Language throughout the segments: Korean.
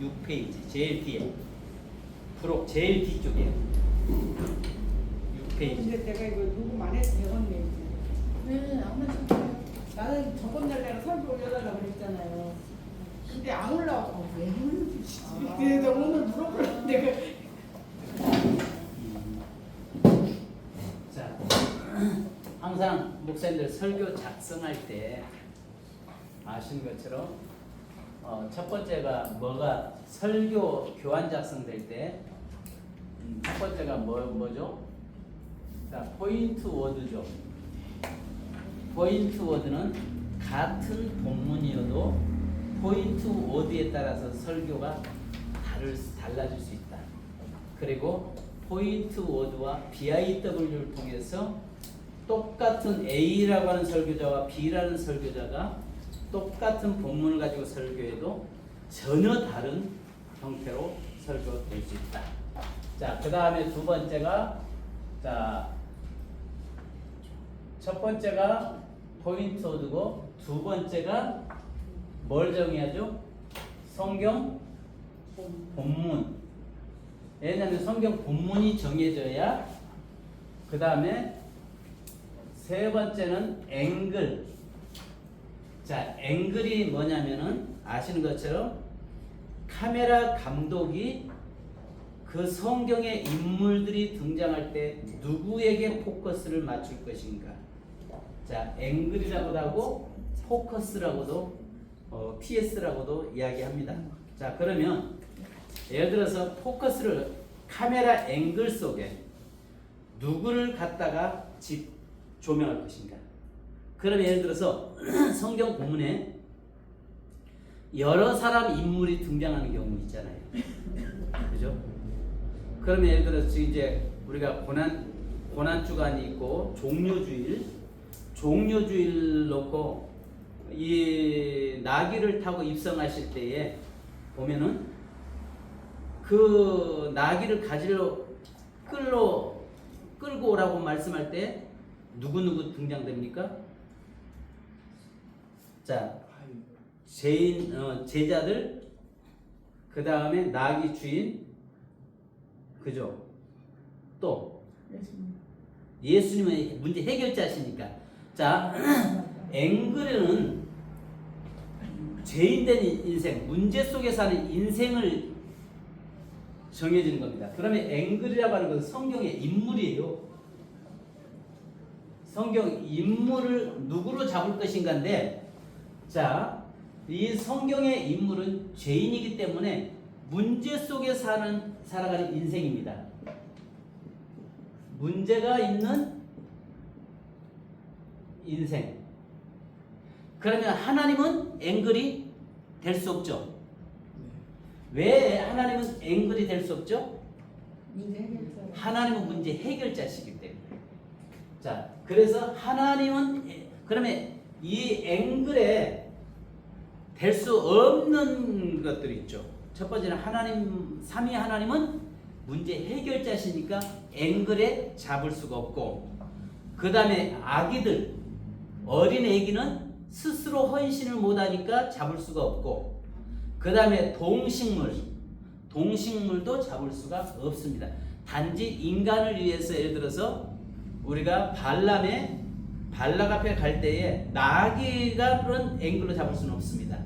6페이지 제일 뒤에 부록 제일 뒤쪽이에요. 6페이지. 근데 내가 이거 녹음 안 해도 되겠네. 네, 안 맞췄어요. 나는 저번 날 내가 설교 올려달라고 그랬잖아요. 근데 안 올라와서 왜 그러지? 그래서 오늘 물어보려고 내가. 자, 항상 목사님들 설교 작성할 때 아시는 것처럼 첫 번째가 뭐가 설교 교환 작성될 때 첫 번째가 뭐죠? 자, 포인트 워드죠. 포인트 워드는 같은 본문이어도 포인트 워드에 따라서 설교가 달라질 수 있다. 그리고 포인트 워드와 BIW를 통해서 똑같은 A라고 하는 설교자와 B라는 설교자가 똑같은 본문을 가지고 설교해도 전혀 다른 형태로 설교될 수 있다. 자, 그 다음에 두 번째가, 자, 첫 번째가 포인트 워드고 두 번째가 뭘 정의하죠? 성경 본문. 왜냐하면 성경 본문이 정해져야 그 다음에 세 번째는 앵글. 자, 앵글이 뭐냐면은 아시는 것처럼 카메라 감독이 그 성경의 인물들이 등장할 때 누구에게 포커스를 맞출 것인가. 자, 앵글이라고도 하고 포커스라고도 PS라고도 이야기합니다. 자, 그러면 예를 들어서 포커스를 카메라 앵글 속에 누구를 갖다가 조명할 것인가. 그러면 예를 들어서 성경 본문에 여러 사람 인물이 등장하는 경우 있잖아요. 그죠? 그러면 예를 들어서 이제 우리가 고난 주간이 있고 종료주일 놓고 이 나귀를 타고 입성하실 때에 보면은 그 나귀를 가지러 끌고 오라고 말씀할 때 누구 등장됩니까? 자, 제자들, 그 다음에 나귀 주인, 그죠? 또 예수님은 문제 해결자시니까. 자, 앵글은 죄인된 인생, 문제 속에 사는 인생을 정해지는 겁니다. 그러면 앵글이라고 하는 것은 성경의 인물이에요. 성경 인물을 누구로 잡을 것인가인데, 자, 이 성경의 인물은 죄인이기 때문에 문제 속에 살아가는 인생입니다. 문제가 있는 인생. 그러면 하나님은 앵글이 될 수 없죠. 왜 하나님은 앵글이 될 수 없죠? 문제 해결자. 하나님은 문제 해결자시기 때문에. 자, 그래서 하나님은 그러면 이 앵글에 될 수 없는 것들이 있죠. 첫 번째는 하나님, 삼위 하나님은 문제 해결자시니까 앵글에 잡을 수가 없고, 그 다음에 아기들, 어린 애기는 스스로 헌신을 못하니까 잡을 수가 없고, 그 다음에 동식물도 잡을 수가 없습니다. 단지 인간을 위해서 예를 들어서 우리가 발락 앞에 갈 때에 나귀가 그런 앵글로 잡을 수는 없습니다.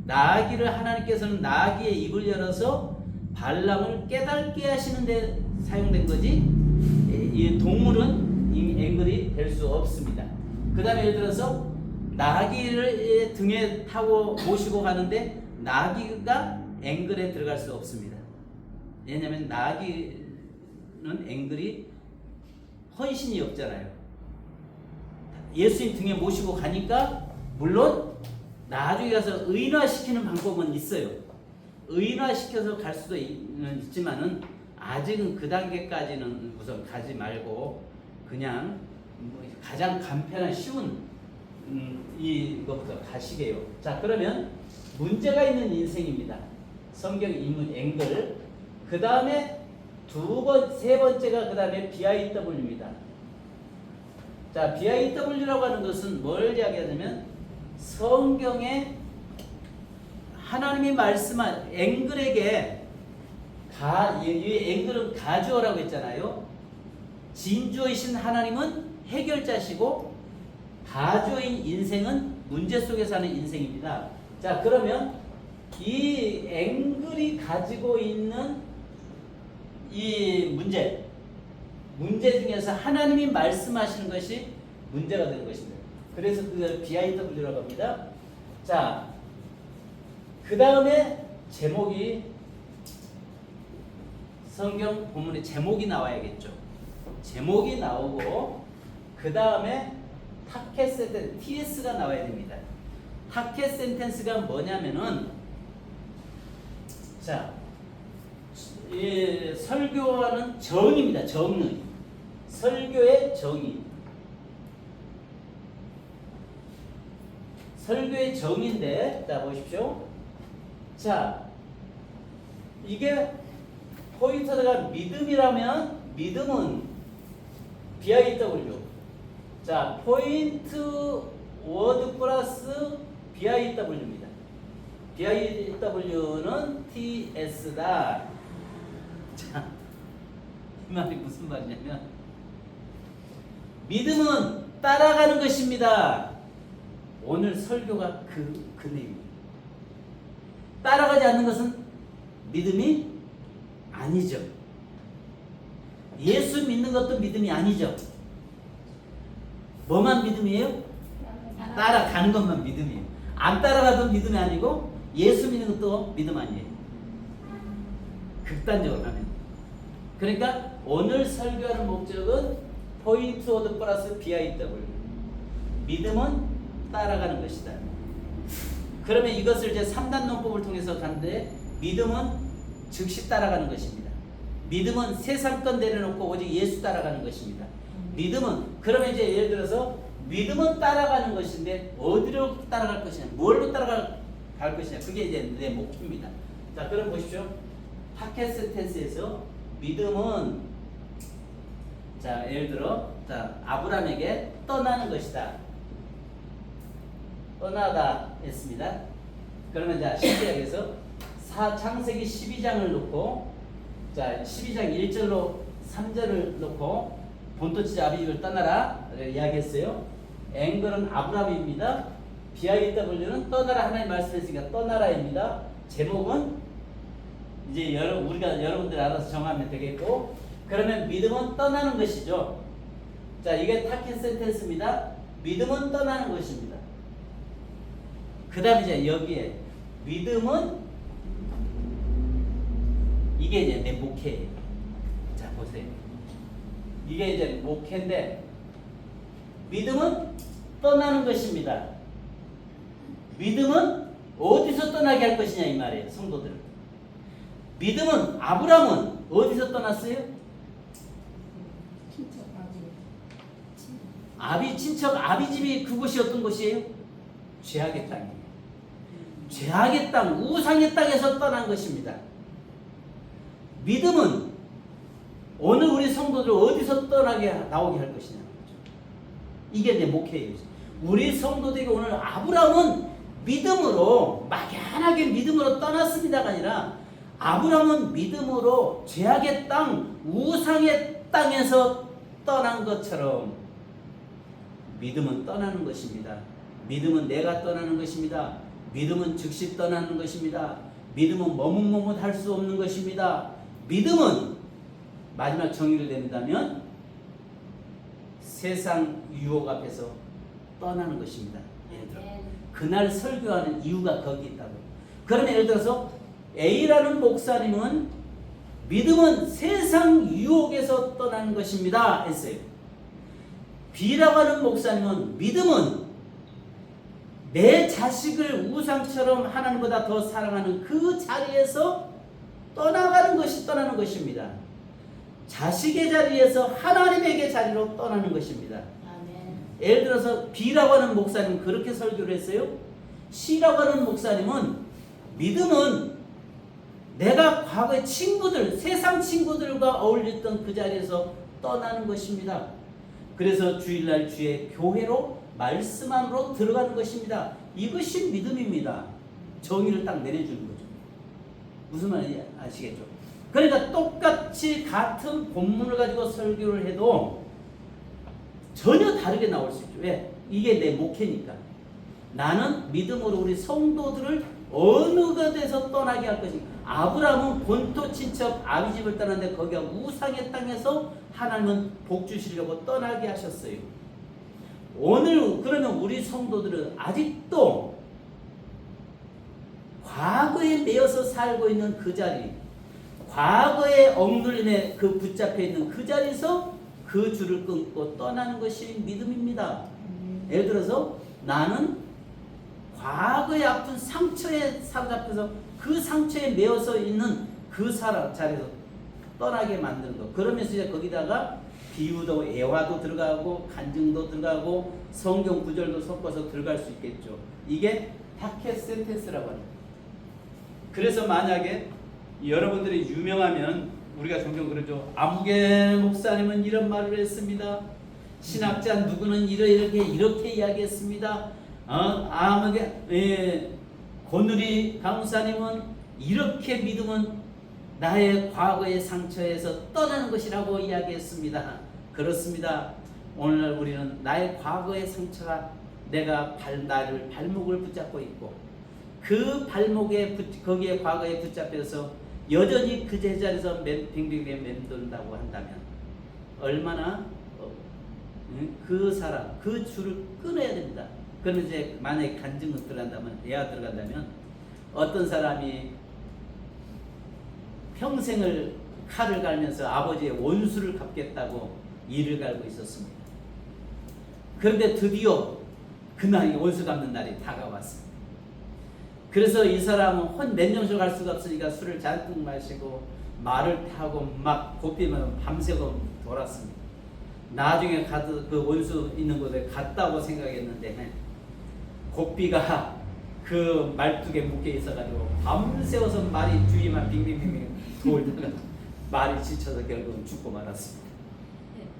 나귀를 하나님께서는 나귀의 입을 열어서 발람을 깨닫게 하시는 데 사용된 거지, 이 동물은 이 앵글이 될 수 없습니다. 그 다음에 예를 들어서 나귀를 등에 타고 모시고 가는데 나귀가 앵글에 들어갈 수 없습니다. 왜냐하면 나귀는 앵글이 헌신이 없잖아요. 예수님 등에 모시고 가니까 물론 나중에 가서 의인화시키는 방법은 있어요. 의인화시켜서 갈 수도 있지만은 아직은 그 단계까지는 우선 가지 말고 그냥 가장 간편한 쉬운 이것부터 가시게요. 자, 그러면 문제가 있는 인생입니다. 성경 인물 앵글. 그 다음에 세 번째가 그 다음에 BIW입니다. 자, BIW라고 하는 것은 뭘 이야기하냐면 성경에 하나님이 말씀한 앵글에게 이 앵글은 가주어라고 했잖아요. 진주이신 하나님은 해결자시고 가주어인 인생은 문제 속에 사는 인생입니다. 자, 그러면 이 앵글이 가지고 있는 이 문제 중에서 하나님이 말씀하시는 것이 문제가 되는 것입니다. 그래서 그걸 BIW라고 합니다. 자, 그 다음에 제목이 성경 본문에 제목이 나와야겠죠. 제목이 나오고 그 다음에 타켓 센텐스 TS가 나와야 됩니다. 타켓 센텐스가 뭐냐면은 자, 이 설교하는 정의입니다. 정의. 설교의 정의. 설교의 정의인데, 자 보십시오. 자, 이게 포인트가 믿음이라면 믿음은 BIW. 자, 포인트 워드 플러스 BIW입니다. BIW는 TS다. 자, 이 말이 무슨 말이냐면 믿음은 따라가는 것입니다. 오늘 설교가 그 내용입니다. 따라가지 않는 것은 믿음이 아니죠. 예수 믿는 것도 믿음이 아니죠. 뭐만 믿음이에요? 따라가는 것만 믿음이에요. 안 따라가도 믿음이 아니고 예수 믿는 것도 믿음 아니에요. 극단적으로 가면. 그러니까 오늘 설교하는 목적은 포인트 워드 플러스 BIW. 믿음은 따라가는 것이다. 그러면 이것을 이제 3단 논법을 통해서 가는데 믿음은 즉시 따라가는 것입니다. 믿음은 세상 건 내려놓고 오직 예수 따라가는 것입니다. 믿음은 그러면 이제 예를 들어서 믿음은 따라가는 것인데 어디로 따라갈 것이냐, 뭘로 따라갈 것이냐, 그게 이제 내 목표입니다. 자, 그럼 보십시오. 타켓 센텐스에서 믿음은 자, 예를 들어 자, 아브라함에게 떠나는 것이다. 떠나다 했습니다. 그러면 자, 신구약에서 창세기 12장을 놓고 자, 12장 1절로 3절을 놓고 본토지 아비집을 떠나라 이야기했어요. 앵글은 아브라함입니다. BIW는 떠나라 하나님 말씀했으니까 떠나라입니다. 제목은 이제 여러분들 알아서 정하면 되겠고, 그러면 믿음은 떠나는 것이죠. 자, 이게 타켓 센텐스입니다. 믿음은 떠나는 것입니다. 그 다음에 이제 여기에 믿음은 이게 이제 내 목회예요. 자, 보세요. 이게 이제 목회인데 믿음은 떠나는 것입니다. 믿음은 어디서 떠나게 할 것이냐 이 말이에요. 성도들. 믿음은 아브라함은 어디서 떠났어요? 친척 아비집이 그곳이 어떤 곳이에요? 죄악의 땅이에요. 죄악의 땅, 우상의 땅에서 떠난 것입니다. 믿음은 오늘 우리 성도들 어디서 나오게 할 것이냐. 이게 내 목회예요. 우리 성도들에게 오늘 아브라함은 믿음으로 막연하게 믿음으로 떠났습니다가 아니라 아브라함은 믿음으로 죄악의 땅, 우상의 땅에서 떠난 것처럼 믿음은 떠나는 것입니다. 믿음은 내가 떠나는 것입니다. 믿음은 즉시 떠나는 것입니다. 믿음은 머뭇머뭇할 수 없는 것입니다. 믿음은 마지막 정의를 내린다면 세상 유혹 앞에서 떠나는 것입니다. 예를 들어 그날 설교하는 이유가 거기 있다고. 그러면 예를 들어서 A라는 목사님은 믿음은 세상 유혹에서 떠나는 것입니다 했어요. B라고 하는 목사님은 믿음은 내 자식을 우상처럼 하나님보다 더 사랑하는 그 자리에서 떠나는 것입니다. 자식의 자리에서 하나님에게 자리로 떠나는 것입니다. 아멘. 예를 들어서 B라고 하는 목사님은 그렇게 설교를 했어요. C라고 하는 목사님은 믿음은 내가 과거에 세상 친구들과 어울렸던 그 자리에서 떠나는 것입니다. 그래서 주일날 주의 교회로 말씀 안으로 들어가는 것입니다. 이것이 믿음입니다. 정의를 딱 내려주는 거죠. 무슨 말인지 아시겠죠? 그러니까 똑같이 같은 본문을 가지고 설교를 해도 전혀 다르게 나올 수 있죠. 왜? 이게 내 목회니까. 나는 믿음으로 우리 성도들을 어느 곳에서 떠나게 할 것인가. 아브라함은 본토 친척 아비집을 떠났는데 거기가 우상의 땅에서 하나님은 복 주시려고 떠나게 하셨어요. 오늘 그러면 우리 성도들은 아직도 과거에 매여서 살고 있는 그 자리, 과거의 억눌림에 그 붙잡혀 있는 그 자리에서 그 줄을 끊고 떠나는 것이 믿음입니다. 예를 들어서 나는 과거의 아픈 상처에 사로잡혀서 그 상처에 매여서 있는 그 자리에서 떠나게 만드는 것. 그러면서 이제 거기다가 비유도 애화도 들어가고 간증도 들어가고 성경 구절도 섞어서 들어갈 수 있겠죠. 이게 타켓 센텐스라고 합니다. 그래서 만약에 여러분들이 유명하면 우리가 종종 그러죠. 아무개 목사님은 이런 말을 했습니다. 신학자 누구는 이렇게 이야기했습니다. 아무개 권누리 강사님은 이렇게 믿음은 나의 과거의 상처에서 떠나는 것이라고 이야기했습니다. 그렇습니다. 오늘날 우리는 나의 과거의 상처가 내가 나를 발목을 붙잡고 있고 그 발목에 거기에 과거에 붙잡혀서 여전히 그 제자리에서 빙빙빙 맴돈다고 한다면 얼마나 그 사람 그 줄을 끊어야 됩니다. 그러면 이제 만약에 간증을 들어간다면 예화 들어간다면 어떤 사람이 평생을 칼을 갈면서 아버지의 원수를 갚겠다고 이를 갈고 있었습니다. 그런데 드디어 그날이 원수 갚는 날이 다가왔습니다. 그래서 이 사람은 몇 년씩 갈 수가 없으니까 술을 잔뜩 마시고 말을 타고 막 고삐면 밤새고 돌았습니다. 나중에 그 원수 있는 곳에 갔다고 생각했는데 고삐가 그 말뚝에 묶여 있어가지고 밤새워서 말이 주위만 빙빙빙빙 돌다가 말이 지쳐서 결국은 죽고 말았습니다.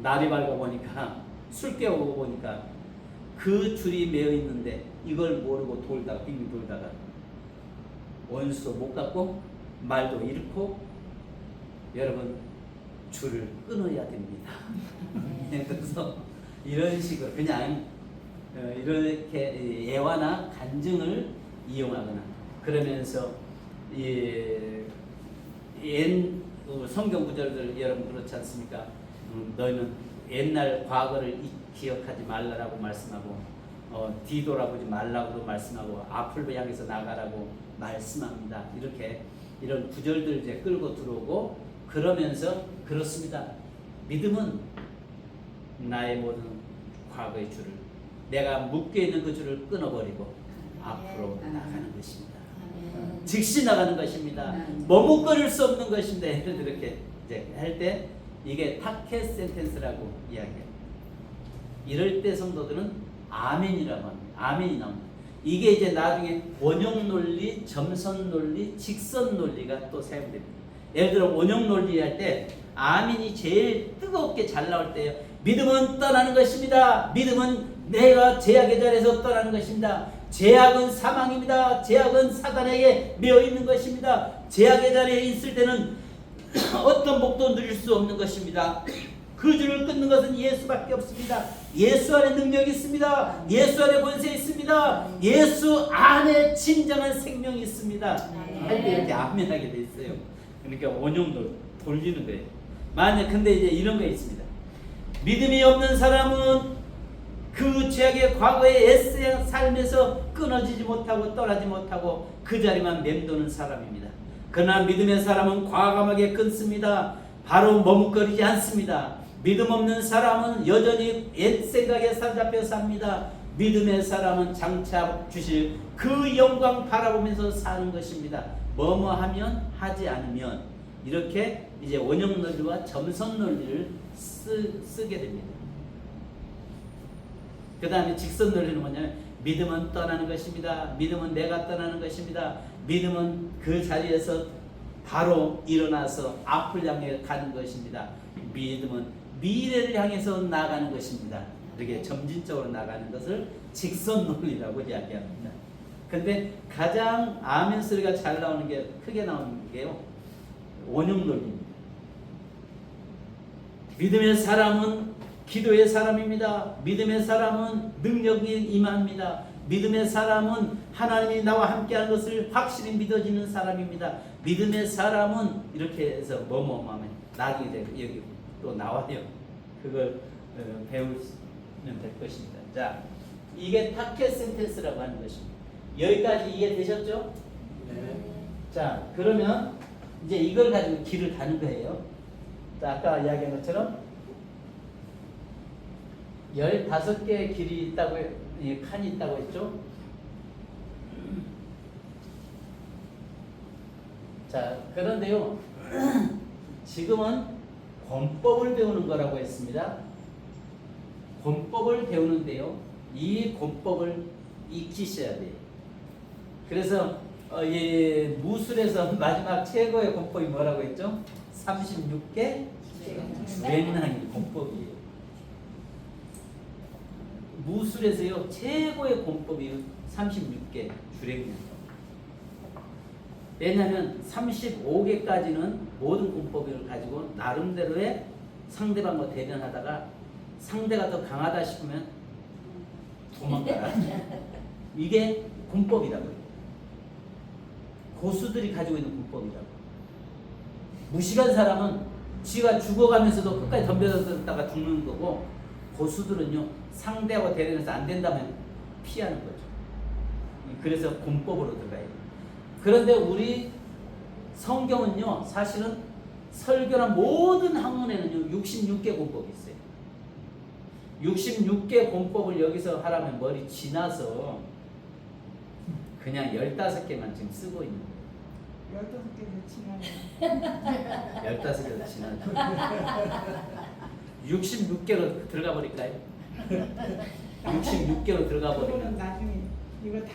날이 밝아 보니까 술 깨우고 보니까 그 줄이 매어 있는데 이걸 모르고 돌다가 빙빙 돌다가 원수도 못 갚고 말도 잃고 여러분 줄을 끊어야 됩니다. 그래서 이런 식으로 그냥 이렇게 예화나 간증을 이용하거나 그러면서 성경 구절들 여러분 그렇지 않습니까? 너희는 옛날 과거를 기억하지 말라라고 말씀하고 뒤돌아보지 말라고 말씀하고 앞을 향해서 나가라고 말씀합니다. 이렇게 이런 구절들 이제 끌고 들어오고 그러면서 그렇습니다. 믿음은 나의 모든 과거의 줄을 내가 묶여 있는 그 줄을 끊어버리고 앞으로 나가는 것입니다. 즉시 나가는 것입니다. 머뭇거릴 수 없는 것입니다. 이렇게 이제 할 때 이게 타켓 센텐스라고 이야기해요. 이럴 때 성도들은 아멘이라고 합니다. 아멘이 나옵니다. 이게 이제 나중에 원형 논리, 점선 논리, 직선 논리가 또 사용됩니다. 예를 들어 원형 논리 할 때 아멘이 제일 뜨겁게 잘 나올 때요. 믿음은 떠나는 것입니다. 믿음은 내가 제약의 자리에서 떠나는 것입니다. 제약은 사망입니다. 제약은 사단에게 매어 있는 것입니다. 제약의 자리에 있을 때는 어떤 복도 누릴 수 없는 것입니다. 그 줄을 끊는 것은 예수밖에 없습니다. 예수 안에 능력이 있습니다. 예수 안에 권세 있습니다. 예수 안에 진정한 생명이 있습니다. 할 때 이렇게 아멘하게 돼 있어요. 그러니까 원형도 돌리는 거예요. 만약 근데 이제 이런 거 있습니다. 믿음이 없는 사람은 그 죄악의 과거의 애쓰의 삶에서 끊어지지 못하고 떠나지 못하고 그 자리만 맴도는 사람입니다. 그러나 믿음의 사람은 과감하게 끊습니다. 바로 머뭇거리지 않습니다. 믿음 없는 사람은 여전히 옛 생각에 사로잡혀 삽니다. 믿음의 사람은 장차 주실 그 영광 바라보면서 사는 것입니다. 뭐뭐 하면 하지 않으면 이렇게 이제 원형 논리와 점선 논리를 쓰게 됩니다. 그 다음에 직선 논리는 뭐냐면 믿음은 떠나는 것입니다. 믿음은 내가 떠나는 것입니다. 믿음은 그 자리에서 바로 일어나서 앞을 향해 가는 것입니다. 믿음은 미래를 향해서 나가는 것입니다. 이렇게 점진적으로 나가는 것을 직선 논리라고 이야기합니다. 근데 가장 아멘 소리가 잘 나오는 게 크게 나오는 게요. 원형 논리입니다. 믿음의 사람은 기도의 사람입니다. 믿음의 사람은 능력이 임합니다. 믿음의 사람은 하나님이 나와 함께하는 것을 확실히 믿어지는 사람입니다. 믿음의 사람은 이렇게 해서 뭐뭐하면 나중에 여기 또 나와요. 그걸 배우면 될 것입니다. 자, 이게 타켓 센텐스라고 하는 것입니다. 여기까지 이해되셨죠? 네. 자, 그러면 이제 이걸 가지고 길을 가는 거예요. 자, 아까 이야기한 것처럼 15개의 길이 있다고, 칸이 있다고 했죠? 자, 그런데요, 지금은 권법을 배우는 거라고 했습니다. 권법을 배우는데요, 이 권법을 익히셔야 돼요. 그래서 이 무술에서 마지막 최고의 권법이 뭐라고 했죠? 36개 주랭랑이 권법이에요. 무술에서요 최고의 권법이 36개 주랭랑. 왜냐하면 35개까지는 모든 권법을 가지고 나름대로의 상대방과 대련하다가 상대가 더 강하다 싶으면 도망가라. 이게 권법이라고요. 고수들이 가지고 있는 권법이라고. 무식한 사람은 지가 죽어가면서도 끝까지 덤벼들었다가 죽는 거고, 고수들은요 상대하고 대련해서 안 된다면 피하는 거죠. 그래서 권법으로 들어가요. 그런데 우리 성경은요 사실은 설교나 모든 학문에는요 66개 권법이 있어요. 66개 권법을 여기서 하라면 머리 지나서 그냥 15개만 지금 쓰고 있는 거예요. 15개를 지나요. 15개로 지나죠. 66개로 들어가 버릴까요? 66개로 들어가 그거는 버리면 나중에 이거 다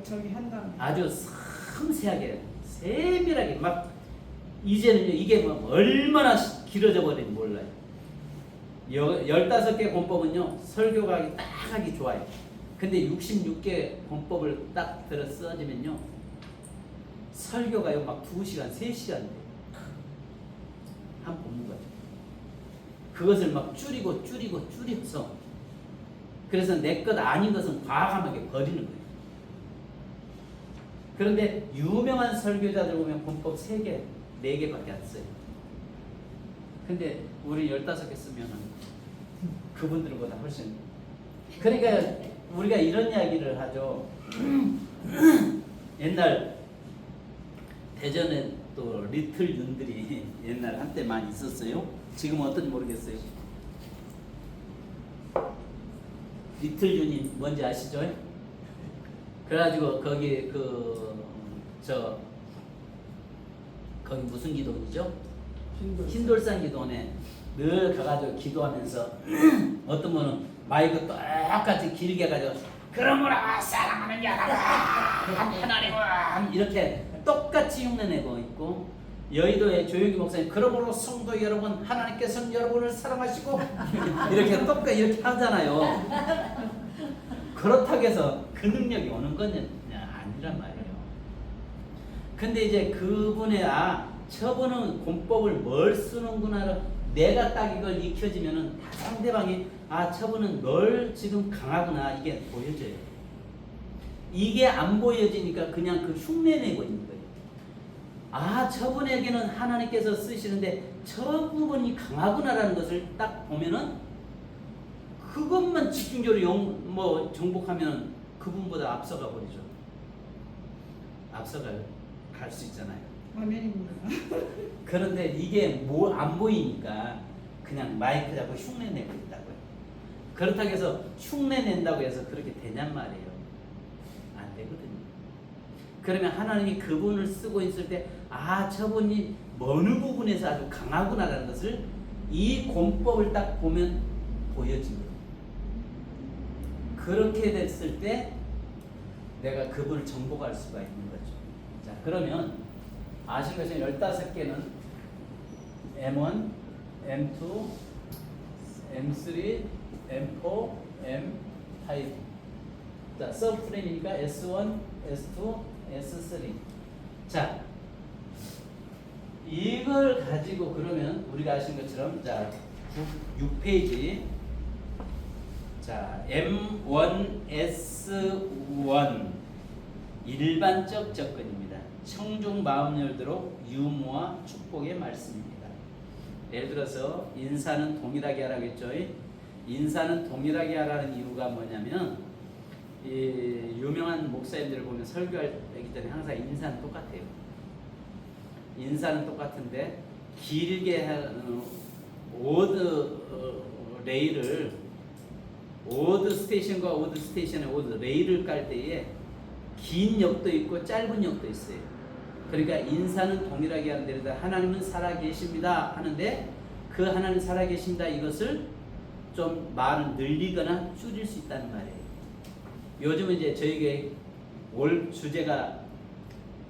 저기 한 다음에. 아주 섬세하게 세밀하게 막 이제는요 이게 뭐 얼마나 길어져 버린지 몰라요. 15개 권법은요 설교가 하기 딱 하기 좋아요. 근데 66개 권법을 딱 들어 써지면요 설교가요 막 2시간 3시간 돼요. 한 본문 거죠. 그것을 막 줄여서 그래서 내 것 아닌 것은 과감하게 버리는 거예요. 그런데 유명한 설교자들 보면 권법 3개, 4개밖에 안 써요. 근데 우리 15개 쓰면 그분들보다 훨씬. 그러니까 우리가 이런 이야기를 하죠. 옛날 대전에 또 리틀 윤들이 옛날 한때 많이 있었어요. 지금 어떤지 모르겠어요. 리틀 윤이 뭔지 아시죠? 그래가지고 거기 거기 무슨 기도원이죠? 흰돌산 기도원에 늘 가가지고 기도하면서 어떤 분은 마이크 똑같이 길게 가지고 그러므로 사랑하는 여러분 하나님은 이렇게 똑같이 흉내내고 있고, 여의도의 조용기 목사님 그러므로 성도 여러분 하나님께서는 여러분을 사랑하시고 이렇게 똑같이 이렇게 하잖아요. 그렇다고 해서 그 능력이 오는 건 아니란 말이에요. 근데 이제 그분의 저분은 권법을 뭘 쓰는구나, 내가 딱 이걸 익혀지면은 상대방이 저분은 널 지금 강하구나 이게 보여져요. 이게 안 보여지니까 그냥 그 흉내내고 있는 거예요. 저분에게는 하나님께서 쓰시는데 저 부분이 강하구나라는 것을 딱 보면은 그것만 집중적으로 정복하면 그분보다 앞서가 버리죠. 갈 수 있잖아요. 아멘입니다. 그런데 이게 안 보이니까 그냥 마이크 잡고 흉내내고 있다고요. 그렇다고 해서 흉내낸다고 해서 그렇게 되냔 말이에요. 안 되거든요. 그러면 하나님이 그분을 쓰고 있을 때 저분이 어느 부분에서 아주 강하구나라는 것을 이 권법을 딱 보면 보여집니다. 그렇게 됐을 때 내가 그분을 정복할 수가 있는 거죠. 자, 그러면 아실 것은 15개는 M1, M2, M3, M4, M5 자, 서브프레임이니까 S1, S2, S3. 자, 이걸 가지고 그러면 우리가 아시는 것처럼 자, 6페이지. 자, M1S1 일반적 접근입니다. 청중 마음 열도록 유무와 축복의 말씀입니다. 예를 들어서 인사는 동일하게 하라고 했죠. 인사는 동일하게 하라는 이유가 뭐냐면 이 유명한 목사님들을 보면 설교할 때기 항상 인사는 똑같아요. 인사는 똑같은데 길게 하는 오드 레일을 오드 스테이션과 오드 스테이션의 오드 레일을 깔 때에 긴 역도 있고 짧은 역도 있어요. 그러니까 인사는 동일하게 하는데 하나님은 살아계십니다 하는데 그 하나님 살아계십니다 이것을 좀 말을 늘리거나 줄일 수 있다는 말이에요. 요즘은 이제 저희가 올 주제가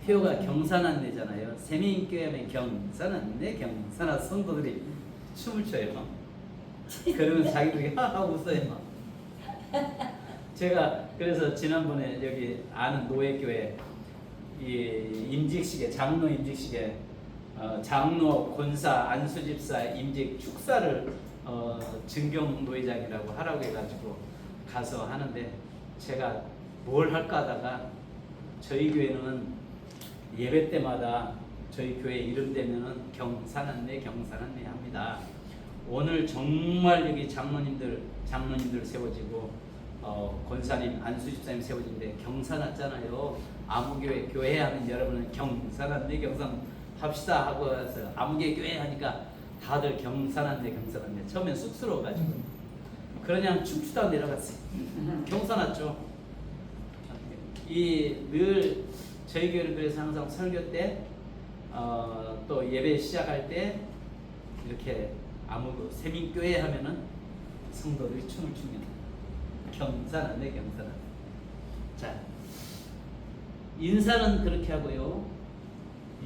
표가 경산안내잖아요. 세민교회면 경산안내 경산안 성도들이 춤을 춰요. 그러면 자기들이 하하 웃어요. 제가 그래서 지난번에 여기 아는 노예교회 이 임직식에 장로 임직식에 장로 권사 안수집사 임직 축사를 증경 노회장이라고 하라고 해가지고 가서 하는데 제가 뭘 할까 하다가 저희 교회는 예배 때마다 저희 교회 이름 되면은 경산안내 합니다. 오늘 정말 여기 장로님들 세워지고 권사님 안수집사님 세워지는데 경사 났잖아요. 아무교회 교회 하면 여러분은 경산안내 합시다 하고 해서 아무개 교회 하니까 다들 경산안내 처음엔 쑥스러워가지고 그냥 춤추다 내려갔어요. 경사 났죠. 이 늘 저희 교회는 그래서 항상 설교 때 또 예배 시작할 때 이렇게 아무 세민교회 하면은 성도들이 춤을 춥니다. 경산안내. 자, 인사는 그렇게 하고요.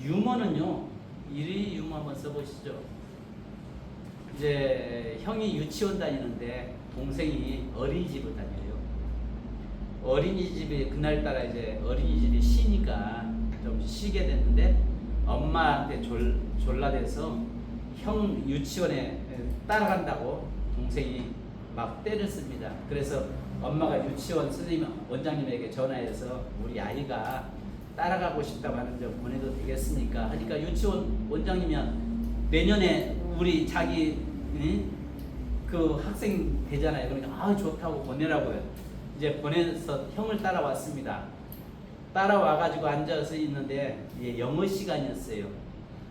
유머는요. 이리 유머 한번 써보시죠. 이제 형이 유치원 다니는데 동생이 어린이집을 다녀요. 어린이집이 그날따라 이제 어린이집이 쉬니까 좀 쉬게 됐는데 엄마한테 졸라대서 형 유치원에 따라간다고 동생이 막 때렸습니다. 그래서 엄마가 유치원 선생님 원장님에게 전화해서 우리 아이가 따라가고 싶다고 하는데 보내도 되겠습니까? 하니까 유치원 원장님이면 내년에 우리 자기 그 학생 되잖아요. 그러니까 아 좋다고 보내라고요. 이제 보내서 형을 따라왔습니다. 따라와가지고 앉아서 있는데 영어 시간이었어요.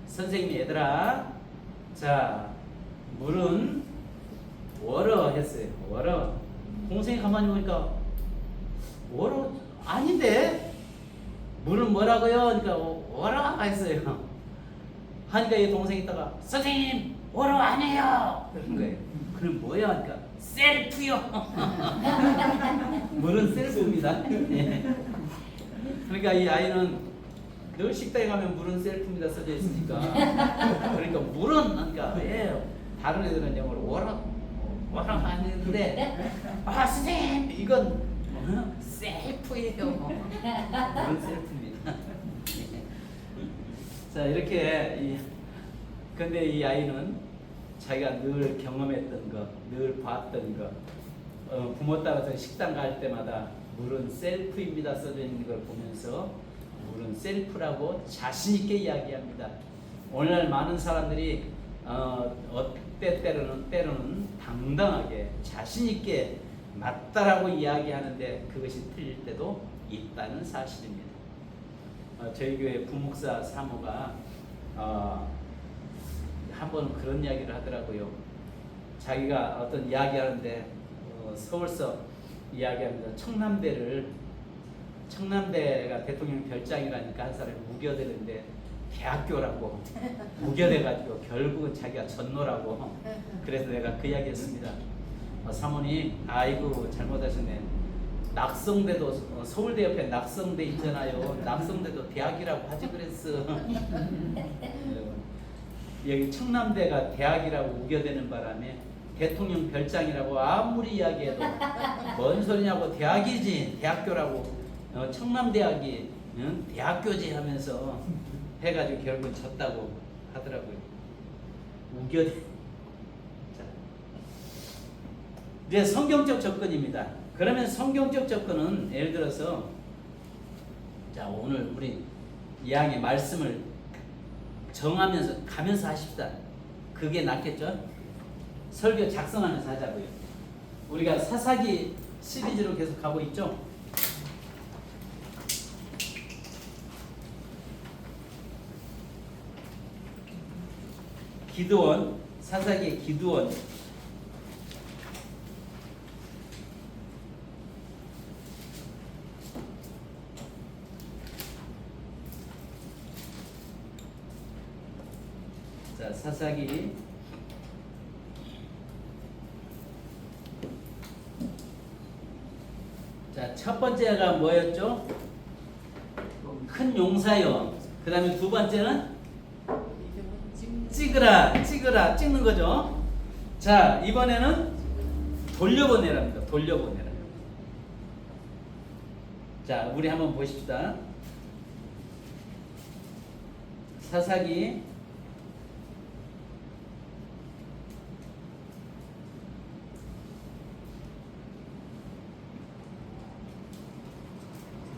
선생님이 얘들아 자 물은 워러 했어요. 워러. 동생이 가만히 보니까 워러 아닌데 물은 뭐라고요? 그러니까 워러 했어요. 하니까 이 동생이 있다가 선생님 워러 아니에요. 그런 거예요. 그럼 뭐야? 하니까 셀프요. 물은 셀프입니다. 그러니까 이 아이는 늘 식당에 가면 물은 셀프입니다 써져 있으니까 그러니까 물은 그러니까 다른 애들은 영어로 워러 하는데 선생님 이건 셀프예요. 물은 셀프입니다. 자 이렇게 근데 이 아이는 자기가 늘 경험했던 거, 늘 봤던 거, 부모 따라서 식당 갈 때마다 물은 셀프입니다 써져 있는 걸 보면서 물은 셀프라고 자신 있게 이야기합니다. 오늘날 많은 사람들이 때로는 당당하게 자신 있게 맞다라고 이야기하는데 그것이 틀릴 때도 있다는 사실입니다. 저희 교회 부목사 사모가 한 번은 그런 이야기를 하더라고요. 자기가 어떤 이야기하는데 서울서 이야기합니다. 청남대가 대통령 별장이라니까 한 사람이 무교되는데 대학교라고 무교돼가지고 결국은 자기가 전노라고 그래서 내가 그 이야기했습니다. 사모님 아이고 잘못하셨네. 낙성대도 서울대 옆에 낙성대 있잖아요. 낙성대도 대학이라고 하지 그랬어. 여기 청남대가 대학이라고 우겨대는 바람에 대통령 별장이라고 아무리 이야기해도 뭔 소리냐고 대학이지 대학교라고 청남대학이 대학교지 하면서 해가지고 결국은 졌다고 하더라고요. 우겨대. 자, 이제 성경적 접근입니다. 그러면 성경적 접근은 예를 들어서 자 오늘 우리 이왕의 말씀을 정하면서 가면서 하십시다. 그게 낫겠죠? 설교 작성하면서 하자고요. 우리가 사사기 시리즈로 계속 가고 있죠? 기드온, 사사기의 기드온. 자, 사사기 자, 첫 번째가 뭐였죠? 큰 용사요. 그 다음에 두 번째는 찍으라, 찍는 거죠. 자, 이번에는 돌려보내랍니다. 돌려보내라. 자, 우리 한번 보십시다. 사사기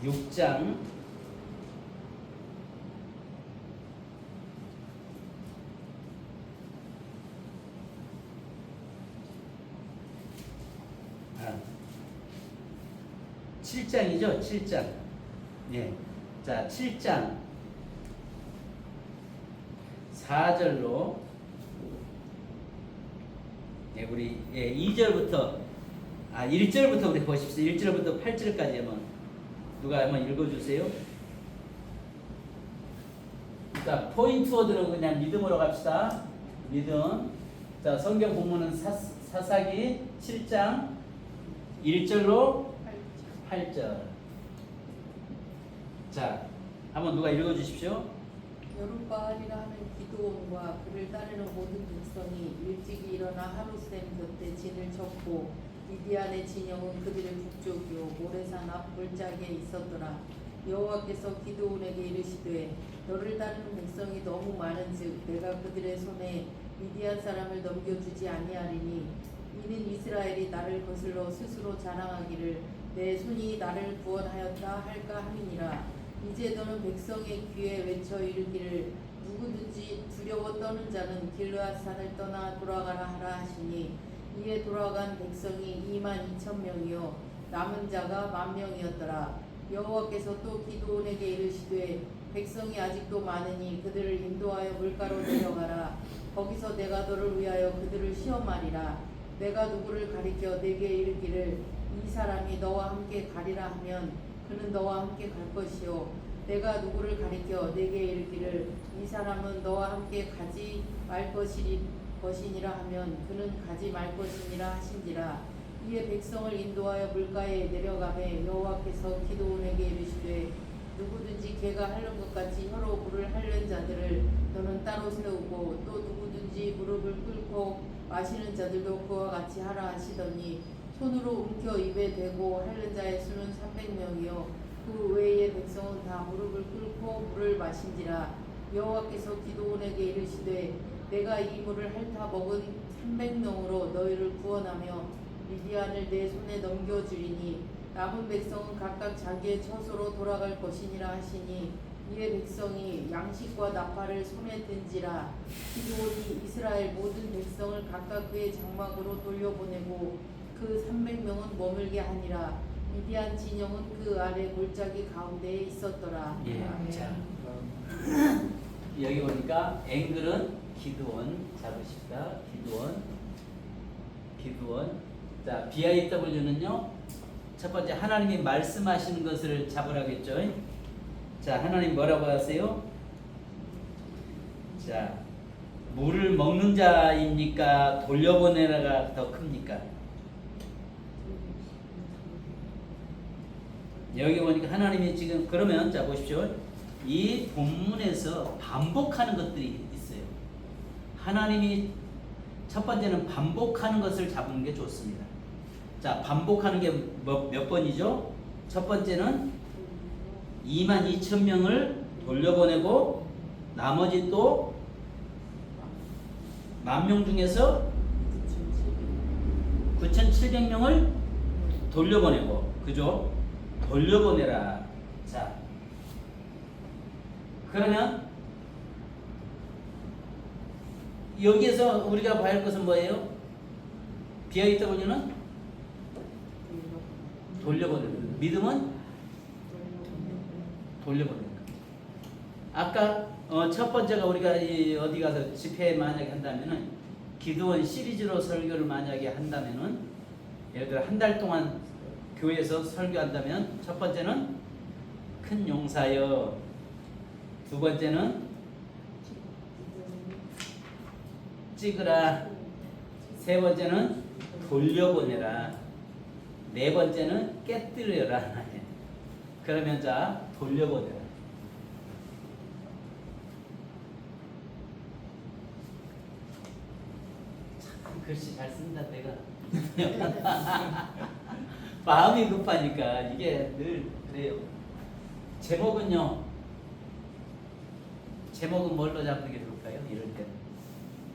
6장 7장이죠. 7장. 예. 자, 7장 4절로 예, 우리 2절부터 1절부터 우리 보십시오. 1절부터 8절까지 한번 누가 한번 읽어주세요. 자, 포인트 워드는 그냥 믿음으로 갑시다. 믿음. 자, 성경 본문은 사사기 7장 1절로 8절. 자, 한번 누가 읽어주십시오. 여룻바알이라 하는 기드온과 그를 따르는 모든 백성이 일찍이 일어나 하루셈 곁에 진을 쳤고 미디안의 진영은 그들의 북쪽이요 모레산 앞 골짜기에 있었더라. 여호와께서 기드온에게 이르시되 너를 따르는 백성이 너무 많은즉 내가 그들의 손에 미디안 사람을 넘겨주지 아니하리니 이는 이스라엘이 나를 거슬러 스스로 자랑하기를 내 손이 나를 구원하였다 할까 함이니라. 이제 너는 백성의 귀에 외쳐 이르기를 누구든지 두려워 떠는 자는 길르앗산을 떠나 돌아가라 하라 하시니 이에 돌아간 백성이 22,000명이요 남은 자가 10,000명이었더라. 여호와께서 또 기드온에게 이르시되 백성이 아직도 많으니 그들을 인도하여 물가로 내려가라. 거기서 내가 너를 위하여 그들을 시험하리라. 내가 누구를 가리켜 내게 이르기를 이 사람이 너와 함께 가리라 하면 그는 너와 함께 갈 것이요 내가 누구를 가리켜 내게 이르기를 이 사람은 너와 함께 가지 말 것이니라 하면 그는 가지 말 것이니라 하신지라. 이에 백성을 인도하여 물가에 내려가매 여호와께서 기드온에게 이르시되 누구든지 개가 핥는 것 같이 혀로 물을 핥는 자들을 너는 따로 세우고 또 누구든지 무릎을 꿇고 마시는 자들도 그와 같이 하라 하시더니 손으로 움켜 입에 대고 핥는 자의 수는 300명이요 그 외의 백성은 다 무릎을 꿇고 물을 마신지라. 여호와께서 기드온에게 이르시되 내가 이 물을 핥아 먹은 300명으로 너희를 구원하며 미디안을 내 손에 넘겨주리니 남은 백성은 각각 자기의 처소로 돌아갈 것이니라 하시니 이에 백성이 양식과 나팔을 손에 든지라. 기드온이 이스라엘 모든 백성을 각각 그의 장막으로 돌려보내고 그 300명은 머물게 하니라. 미디안 진영은 그 아래 골짜기 가운데에 있었더라. 예. 자, 여기 보니까 앵글은 기드온 잡으십시다. 기드온. 자, BIW는요. 첫 번째 하나님이 말씀하시는 것을 잡으라겠죠. 자, 하나님 뭐라고 하세요? 자, 물을 먹는 자입니까? 돌려보내라가 더 큽니까? 여기 보니까 하나님이 지금 그러면 자 보십시오. 이 본문에서 반복하는 것들이 있어요. 하나님이 첫 번째는 반복하는 것을 잡는 게 좋습니다. 자, 반복하는 게 몇 번이죠? 첫 번째는 22,000명을 돌려보내고 나머지 또 10,000명 중에서 9,700명을 돌려보내고, 그죠? 돌려보내라. 자, 그러면 여기에서 우리가 봐야 할 것은 뭐예요? BIW는 돌려보내는 거. 믿음은 돌려보내는 거. 아까 첫 번째가 우리가 어디 가서 집회 만약에 한다면은 기도원 시리즈로 설교를 만약에 한다면은 예를 들어 한 달 동안 교회에서 설교한다면 첫 번째는 큰 용사여, 두 번째는 찍으라, 세 번째는 돌려보내라, 네 번째는 깨뜨려라. 그러면 자, 돌려보내라. 참 글씨 잘 쓴다 내가. 마음이 급하니까 이게 늘 그래요. 제목은요. 제목은 뭘로 잡는 게 좋을까요? 이럴 때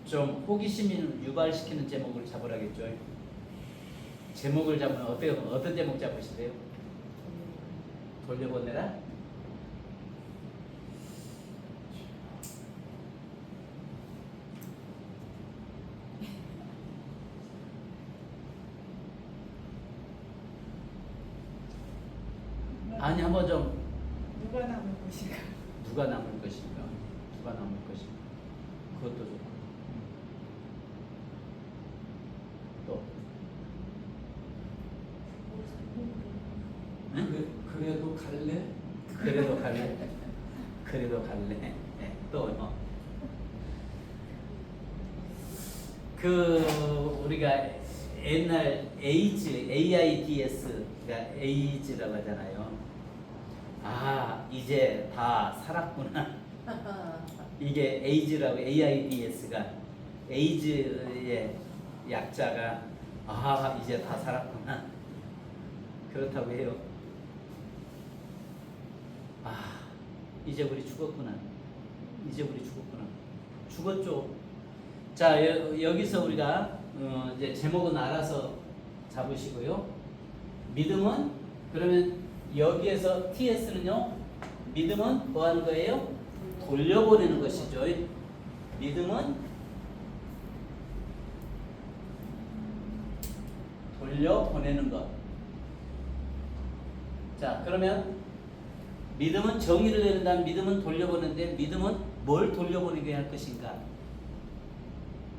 좀 호기심을 유발시키는 제목을 잡으라겠죠. 제목을 잡으면 어떤 제목 잡으실래요? 돌려보내라? 아니 한번 좀 누가 남을 것인가? 누가 남을 것인가? 누가 남을 것인가? 그것도 좋고 또 응? 그래도 갈래? 그래도 갈래? 그래도 갈래? 네, 또 뭐? 그 우리가 옛날 AIDS가 에이즈라고 하잖아요. 아 이제 다 살았구나. 이게 에이즈라고 AIDS가 에이즈의 약자가 아 이제 다 살았구나. 그렇다고 해요. 아 이제 우리 죽었구나. 이제 우리 죽었구나. 죽었죠. 자 여기서 우리가 이제 제목은 알아서 잡으시고요. 믿음은 그러면 여기에서 TS는요. 믿음은 뭐 하는 거예요? 돌려보내는 것이죠. 믿음은 돌려보내는 것. 자 그러면 믿음은 정의를 내린다면 믿음은 돌려보내는데 믿음은 뭘 돌려보내게 할 것인가?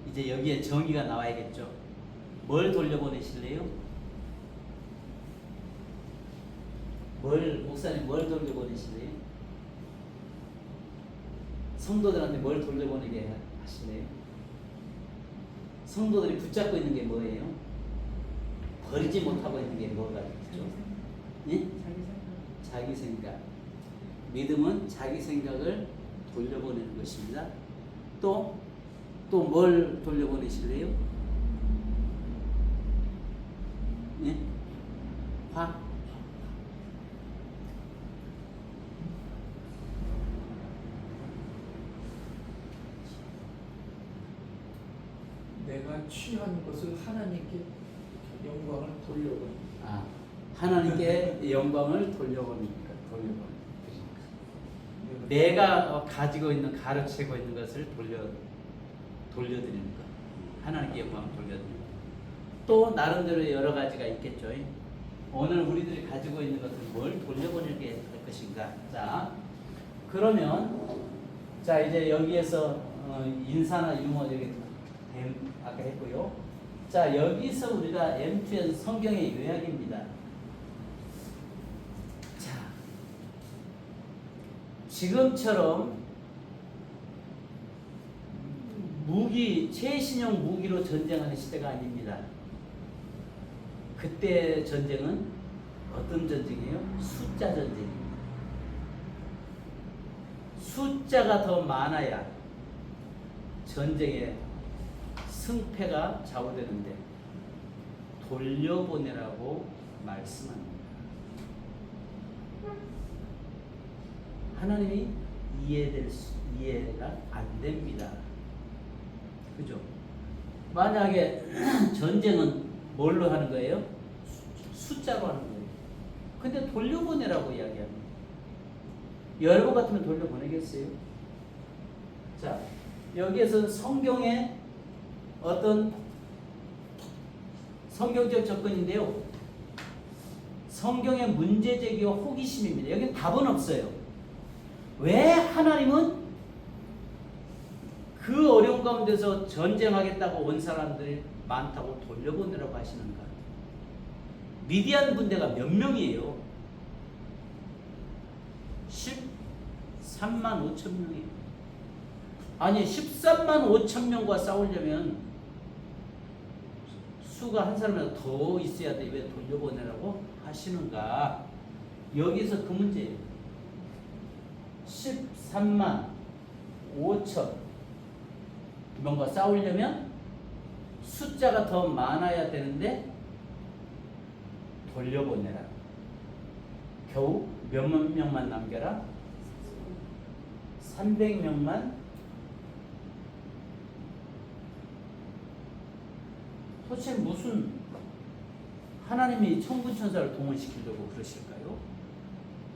이제 여기에 정의가 나와야겠죠. 뭘 돌려보내실래요? 목사님 뭘 돌려보내실래요? 성도들한테 뭘 돌려보내게 하실래요? 성도들이 붙잡고 있는 게 뭐예요? 버리지 못하고 있는 게 뭐가 있죠? 예? 자기 생각. 믿음은 자기 생각을 돌려보내는 것입니다. 또 뭘 돌려보내실래요? 예? 화? 내가 취한 것을 하나님께 영광을 돌려보내. 아, 하나님께 영광을 돌려보니까 내가 가지고 있는 가르치고 있는 것을 돌려드리는 것. 하나님께 영광을 돌려드리는 것. 또 나름대로 여러 가지가 있겠죠. 오늘 우리들이 가지고 있는 것을 뭘 돌려보내게 할 것인가. 자, 그러면 자 이제 여기에서 인사나 유머 여기 아까 했고요. 자 여기서 우리가 M2의 성경의 요약입니다. 자 지금처럼 최신형 무기로 전쟁하는 시대가 아닙니다. 그때 전쟁은 어떤 전쟁이에요? 숫자 전쟁입니다. 숫자가 더 많아야 전쟁에 승패가 좌우되는데 돌려보내라고 말씀합니다. 하나님이 이해가 안 됩니다. 그죠? 만약에 전쟁은 뭘로 하는 거예요? 숫자로 하는 거예요. 근데 돌려보내라고 이야기합니다. 여러분 같으면 돌려보내겠어요? 자, 여기에서 성경의 어떤 성경적 접근인데요. 성경의 문제제기와 호기심입니다. 여기는 답은 없어요. 왜 하나님은 그 어려운 가운데서 전쟁하겠다고 온 사람들이 많다고 돌려보내라고 하시는가? 미디안 군대가 몇 명이에요? 13만 5천 명이에요. 아니 13만 5천 명과 싸우려면 수가 한 사람이라도 더 있어야 돼. 왜 돌려보내라고 하시는가? 여기서 그 문제예요. 13만 5천 명과 싸우려면 숫자가 더 많아야 되는데 돌려보내라. 겨우 몇만 명만 남겨라? 300명만. 도대체 무슨 하나님이 천군천사를 동원시키려고 그러실까요?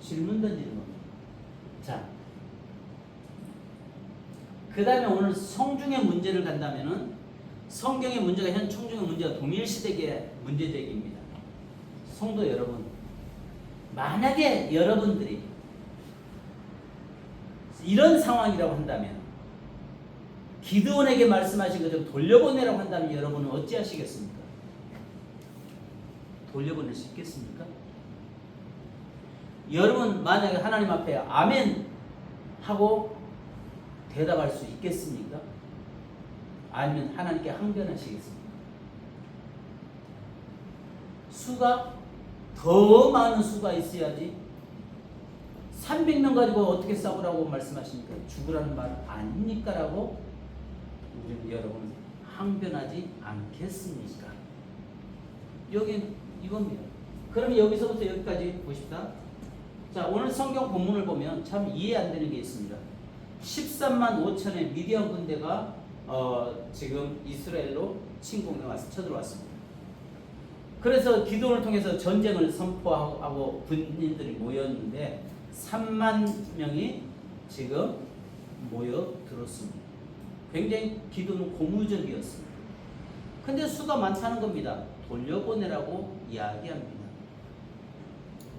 질문 던지는 겁니다. 자, 그 다음에 오늘 성중의 문제를 간다면은 성경의 문제가 현 청중의 문제가 동일시대의 문제제기입니다. 성도 여러분, 만약에 여러분들이 이런 상황이라고 한다면, 기드온에게 말씀하신 것처럼 돌려보내라고 한다면 여러분은 어찌하시겠습니까? 돌려보낼 수 있겠습니까? 여러분 만약에 하나님 앞에 아멘 하고 대답할 수 있겠습니까? 아니면 하나님께 항변하시겠습니까? 수가 더 많은 수가 있어야지 300명 가지고 어떻게 싸우라고 말씀하십니까? 죽으라는 말 아닙니까? 라고 우리는 여러분 항변하지 않겠습니까? 여긴 이겁니다. 그럼 여기서부터 여기까지 보십시다. 자, 오늘 성경 본문을 보면 참 이해 안 되는 게 있습니다. 13만 5천의 미디안 군대가 지금 이스라엘로 침공해 와서 쳐들어왔습니다. 그래서 기도를 통해서 전쟁을 선포하고 군인들이 모였는데 3만 명이 지금 모여들었습니다. 굉장히 기도는 고무적이었습니다. 근데 수가 많다는 겁니다. 돌려보내라고 이야기합니다.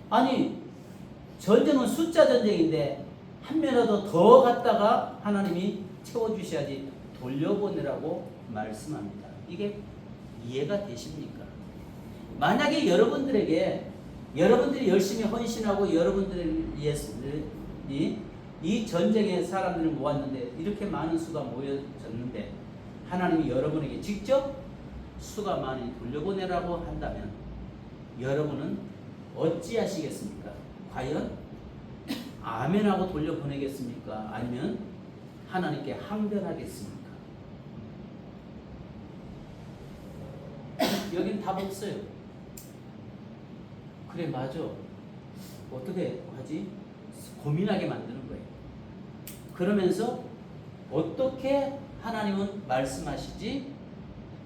아니, 전쟁은 숫자 전쟁인데 한 명이라도 더 갖다가 하나님이 채워주셔야지 돌려보내라고 말씀합니다. 이게 이해가 되십니까? 만약에 여러분들이 열심히 헌신하고 여러분들이 이 전쟁에 사람들을 모았는데 이렇게 많은 수가 모여졌는데 하나님이 여러분에게 직접 수가 많이 돌려보내라고 한다면 여러분은 어찌하시겠습니까? 과연 아멘하고 돌려보내겠습니까? 아니면 하나님께 항변하겠습니까? 여긴 답 없어요. 그래, 맞아. 어떻게 하지? 고민하게 만드는 거예요. 그러면서 어떻게 하나님은 말씀하시지?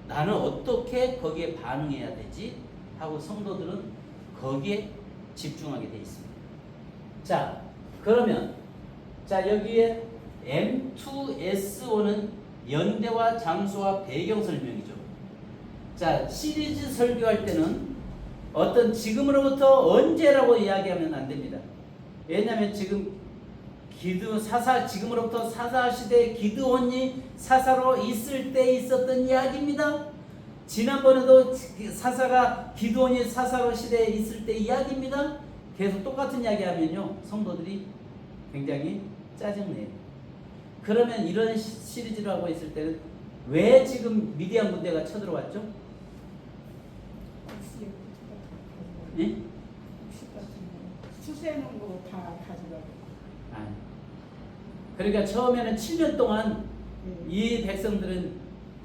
나는 어떻게 거기에 반응해야 되지? 하고 성도들은 거기에 집중하게 돼 있습니다. 자, 그러면 여기에 M2S5는 연대와 장소와 배경 설명이죠. 자, 시리즈 설교할 때는 어떤 지금으로부터 언제라고 이야기하면 안 됩니다. 왜냐하면 지금 지금으로부터 사사 시대 기드온이 사사로 있을 때 있었던 이야기입니다. 지난번에도 기드온이 사사로 시대에 있을 때 이야기입니다. 계속 똑같은 이야기하면요, 성도들이 굉장히 짜증내요. 그러면 이런 시리즈를 하고 있을 때는 왜 지금 미디안 군대가 쳐들어왔죠? 예? 수세는 거 다 가져가고. 아니. 그러니까 처음에는 7년 동안 이 백성들은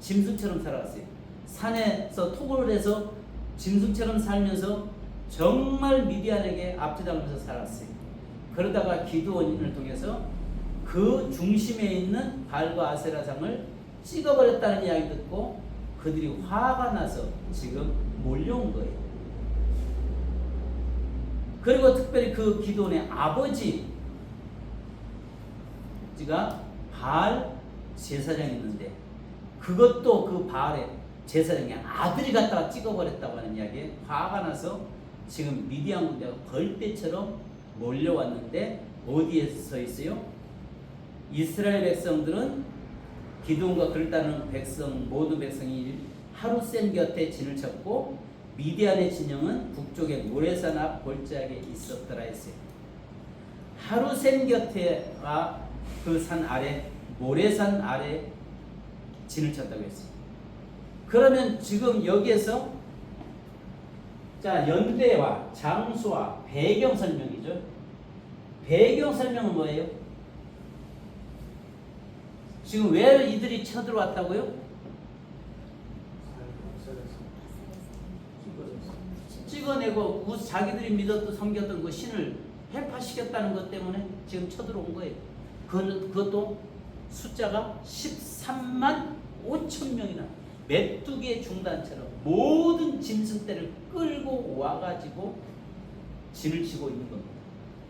짐승처럼 살아갔어요. 산에서 토굴을 해서 짐승처럼 살면서 정말 미디안에게 압제당하면서 살았어요. 그러다가 기드온을 통해서 그 중심에 있는 발과 아세라상을 찍어버렸다는 이야기 듣고 그들이 화가 나서 지금 몰려온 거예요. 그리고 특별히 그 기드온의 아버지가 바알 제사장이 있는데 그것도 그 바알의 제사장의 아들이 갖다가 찍어버렸다고 하는 이야기에 화가 나서 지금 미디안 군대가 벌떼처럼 몰려왔는데 어디에 서 있어요? 이스라엘 백성들은 기드온과 그를 따르는 백성 모든 백성이 하루셈 곁에 진을 쳤고 미디안의 진영은 북쪽의 모레산 앞 골짜기에 있었더라 했어요. 하루셈 곁에와 그 산 아래 모레산 아래 진을 쳤다고 했어요. 그러면 지금 여기에서 자 연대와 장소와 배경 설명이죠. 배경 설명은 뭐예요? 지금 왜 이들이 쳐들어왔다고요? 찍어내고 자기들이 믿었던 섬겼던 그 신을 해파시켰다는 것 때문에 지금 쳐들어온 거예요. 그것도 숫자가 13만 5천 명이나 메뚜기의 중단처럼 모든 짐승떼를 끌고 와가지고 진을 치고 있는 겁니다.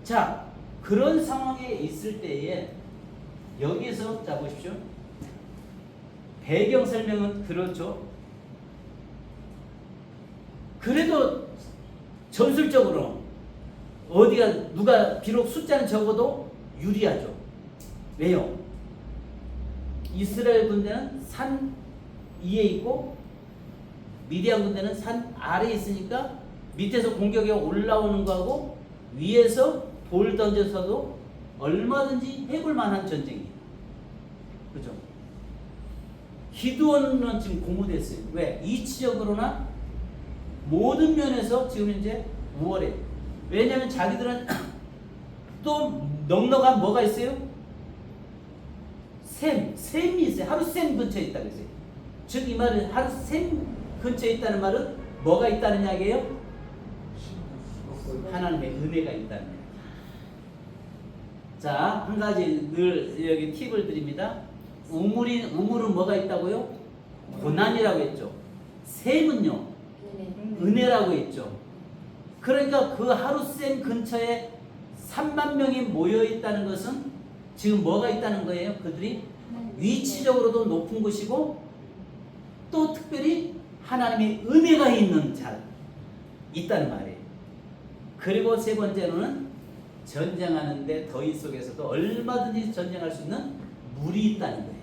자, 그런 상황에 있을 때에 여기서 자 보십시오. 배경 설명은 그렇죠. 그래도 전술적으로 어디가 누가 비록 숫자는 적어도 유리하죠. 왜요? 이스라엘 군대는 산 위에 있고 미디안 군대는 산 아래에 있으니까 밑에서 공격에 올라오는 거하고 위에서 돌 던져서도 얼마든지 해볼 만한 전쟁이에요. 그죠? 기드온은 지금 고무됐어요. 왜? 이치적으로나 모든 면에서 지금 이제 우월해요. 왜냐하면 자기들은 또 넉넉한 뭐가 있어요? 샘이 있어요. 하루 샘 근처에 있다고 했어요. 즉 이 말은 하루 샘 근처에 있다는 말은 뭐가 있다는 이야기예요? 하나님의 은혜가 있다는 이야기. 자, 한 가지 늘 여기 팁을 드립니다. 우물은 뭐가 있다고요? 고난이라고 했죠. 샘은요, 은혜라고 했죠. 그러니까 그 하루샘 근처에 3만 명이 모여 있다는 것은 지금 뭐가 있다는 거예요? 그들이 위치적으로도 높은 곳이고 또 특별히 하나님의 은혜가 있는 있다는 말이에요. 그리고 세 번째로는 전쟁하는데 더위 속에서도 얼마든지 전쟁할 수 있는 물이 있다는 거예요.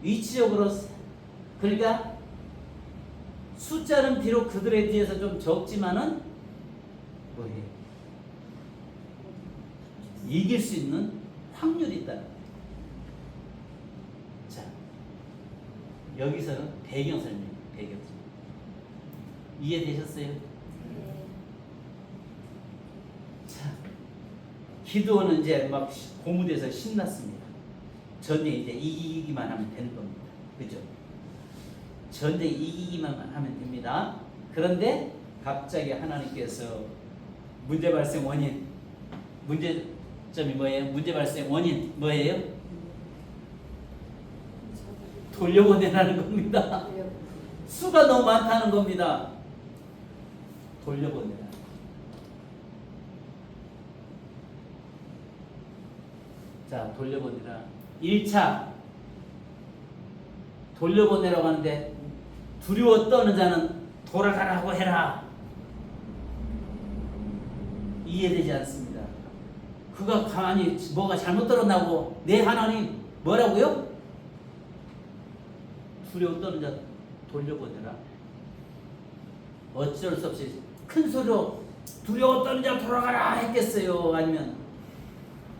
위치적으로 그러니까 숫자는 비록 그들에 비해서 좀 적지만은 뭐예요? 이길 수 있는 확률이 있다는 거예요. 자, 여기서는 배경 설명, 배경 설명. 이해되셨어요? 자, 기드온은 이제 막 고무돼서 신났습니다. 전쟁 이제 이기기만 하면 되는 겁니다. 그죠? 전쟁 이기기만 하면 됩니다. 그런데 갑자기 하나님께서 문제 발생 원인, 문제점이 뭐예요? 문제 발생 원인 뭐예요? 돌려보내라는 겁니다. 수가 너무 많다는 겁니다. 돌려보내라. 자, 돌려보내라. 1차 돌려보내라고 하는데 두려워 떠는 자는 돌아가라고 해라. 이해되지 않습니다. 그가 가만히 뭐가 잘못 들었나고 내 하나님 뭐라고요? 두려워 떠는 자 돌려보내라. 어쩔 수 없이 큰 소리로 두려워 떠는 자 돌아가라 했겠어요? 아니면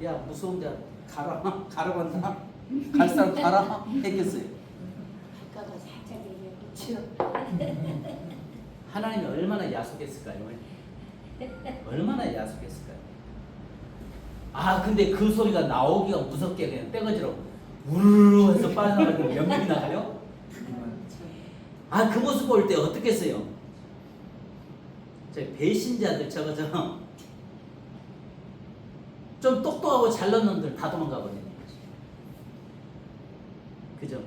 야 무서운 자 가라고 한다? 갈 사람 가라 했겠어요? 아까가 살짝 얘기했죠. 하나님이 얼마나 야속했을까요? 얼마나 야속했을까요? 아 근데 그 소리가 나오기가 무섭게 그냥 떼거지로 우르르 해서 빠져나가고 몇 명이 나가요? 아, 그 모습 볼 때 어떻겠어요? 저희 배신자들 저거죠. 좀 똑똑하고 잘난 놈들 다 도망가 버리는 거죠. 그죠?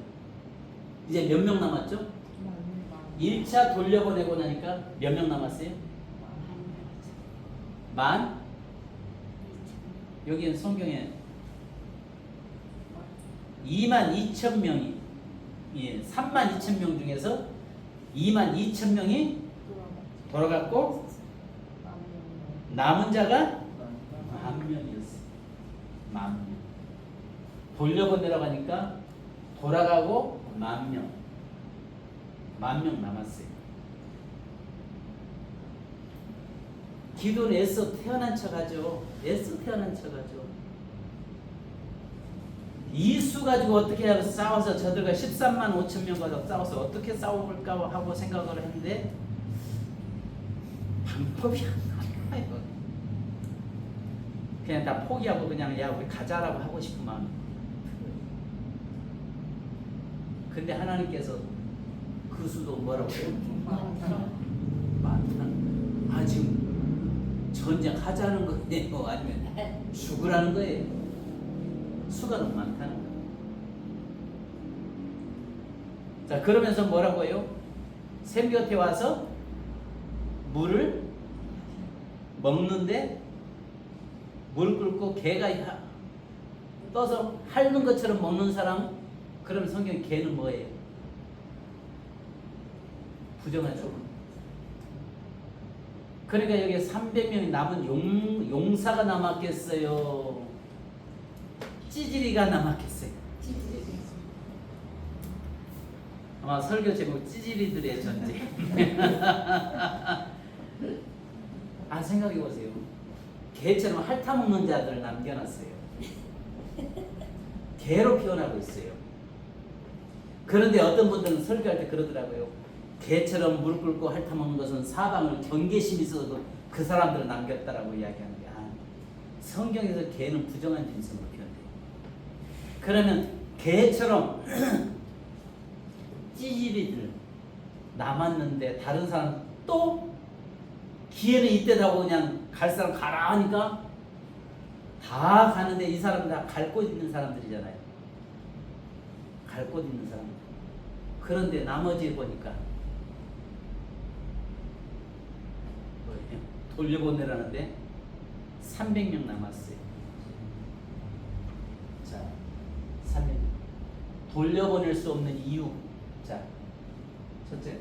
이제 몇 명 남았죠? 1차 돌려보내고 나니까 몇 명 남았어요? 만? 여기는 성경에 22,000명이, 예, 32,000명 중에서 22,000명이 돌아갔고 남은 자가 10,000명이었어요. 10,000명. 돌려보내라고 하니까 돌아가고 10,000명. 10,000명 남았어요. 기도는 애써 태어난 척하죠. 애써 태어난 척하죠. 이 수 가지고 어떻게 하고 싸워서 저들과 13만 5천 명과 싸워서 어떻게 싸워볼까 하고 생각을 했는데 방법이 안 나와요. 그냥 다 포기하고 그냥 야 우리 가자라고 하고 싶은 마음. 근데 하나님께서 그 수도 뭐라고 해요? 많다. 아 지금 전쟁하자는 거예요? 아니면 죽으라는 거예요? 수가 너무 많다는 거예요. 자 그러면서 뭐라고 해요? 샘 곁에 와서 물을 먹는데 물 끓고 개가 떠서 핥는 것처럼 먹는 사람, 그럼 성경 개는 뭐예요? 부정하죠. 그러니까 여기 300명이 남은 용사가 남았겠어요? 찌질이가 남았겠어요? 아마 설교 제목 찌질이들의 전쟁. 아 생각해 보세요. 개처럼 핥아먹는 자들을 남겨놨어요. 개로 표현하고 있어요. 그런데 어떤 분들은 설교할 때 그러더라고요. 개처럼 물 끓고 핥아먹는 것은 사방을 경계심이 있어도 그 사람들을 남겼다라고 이야기하는데 성경에서 개는 부정한 짐승으로 표현돼요. 그러면 개처럼 찌질이들 남았는데 다른 사람 또 기회는 이때다고 그냥 갈 사람 가라 하니까 다 가는데 이 사람들 다 갈 곳 있는 사람들이잖아요. 갈 곳 있는 사람. 그런데 나머지 보니까 뭐예요? 돌려보내라는데 300명 남았어요. 자, 300명. 돌려보낼 수 없는 이유. 자, 첫째.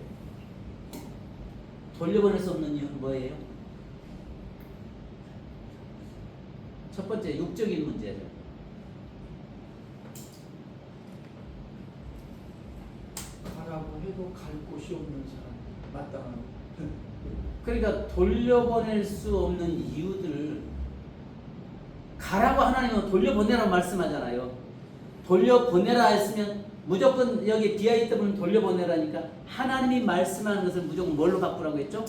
돌려보낼 수 없는 이유는 뭐예요? 첫 번째, 육적인 문제죠. 가라고 해도 갈 곳이 없는 사람 마땅한. 그러니까 돌려보낼 수 없는 이유들, 가라고 하나님은 돌려보내라고 말씀하잖아요. 돌려보내라 했으면 무조건 여기 비아있던 돌려보내라니까 하나님이 말씀하는 것을 무조건 뭘로 바꾸라고 했죠?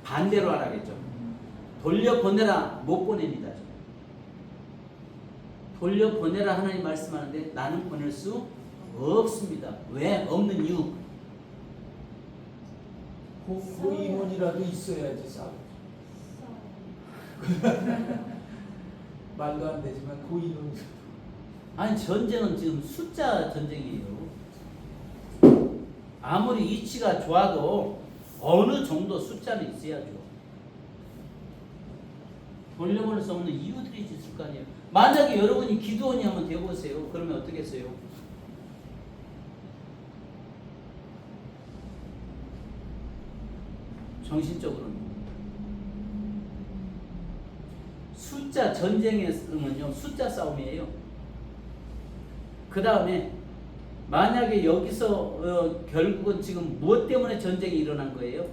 반대로 하라고 했죠. 돌려보내라 못 보냅니다. 돌려보내라 하나님 말씀하는데 나는 보낼 수 없습니다. 왜? 없는 이유. 고인원이라도 있어야지 싸워. 말도 안 되지만 고인원. 아니 전쟁은 지금 숫자 전쟁이에요. 아무리 위치가 좋아도 어느 정도 숫자는 있어야죠. 돌려보낼 수 없는 이유들이 있을 거 아니에요. 만약에 여러분이 기도원이 한번 되어보세요. 그러면 어떻겠어요? 정신적으로는 숫자 전쟁에서는요 숫자 싸움이에요. 그 다음에 만약에 여기서 결국은 지금 무엇 때문에 전쟁이 일어난 거예요?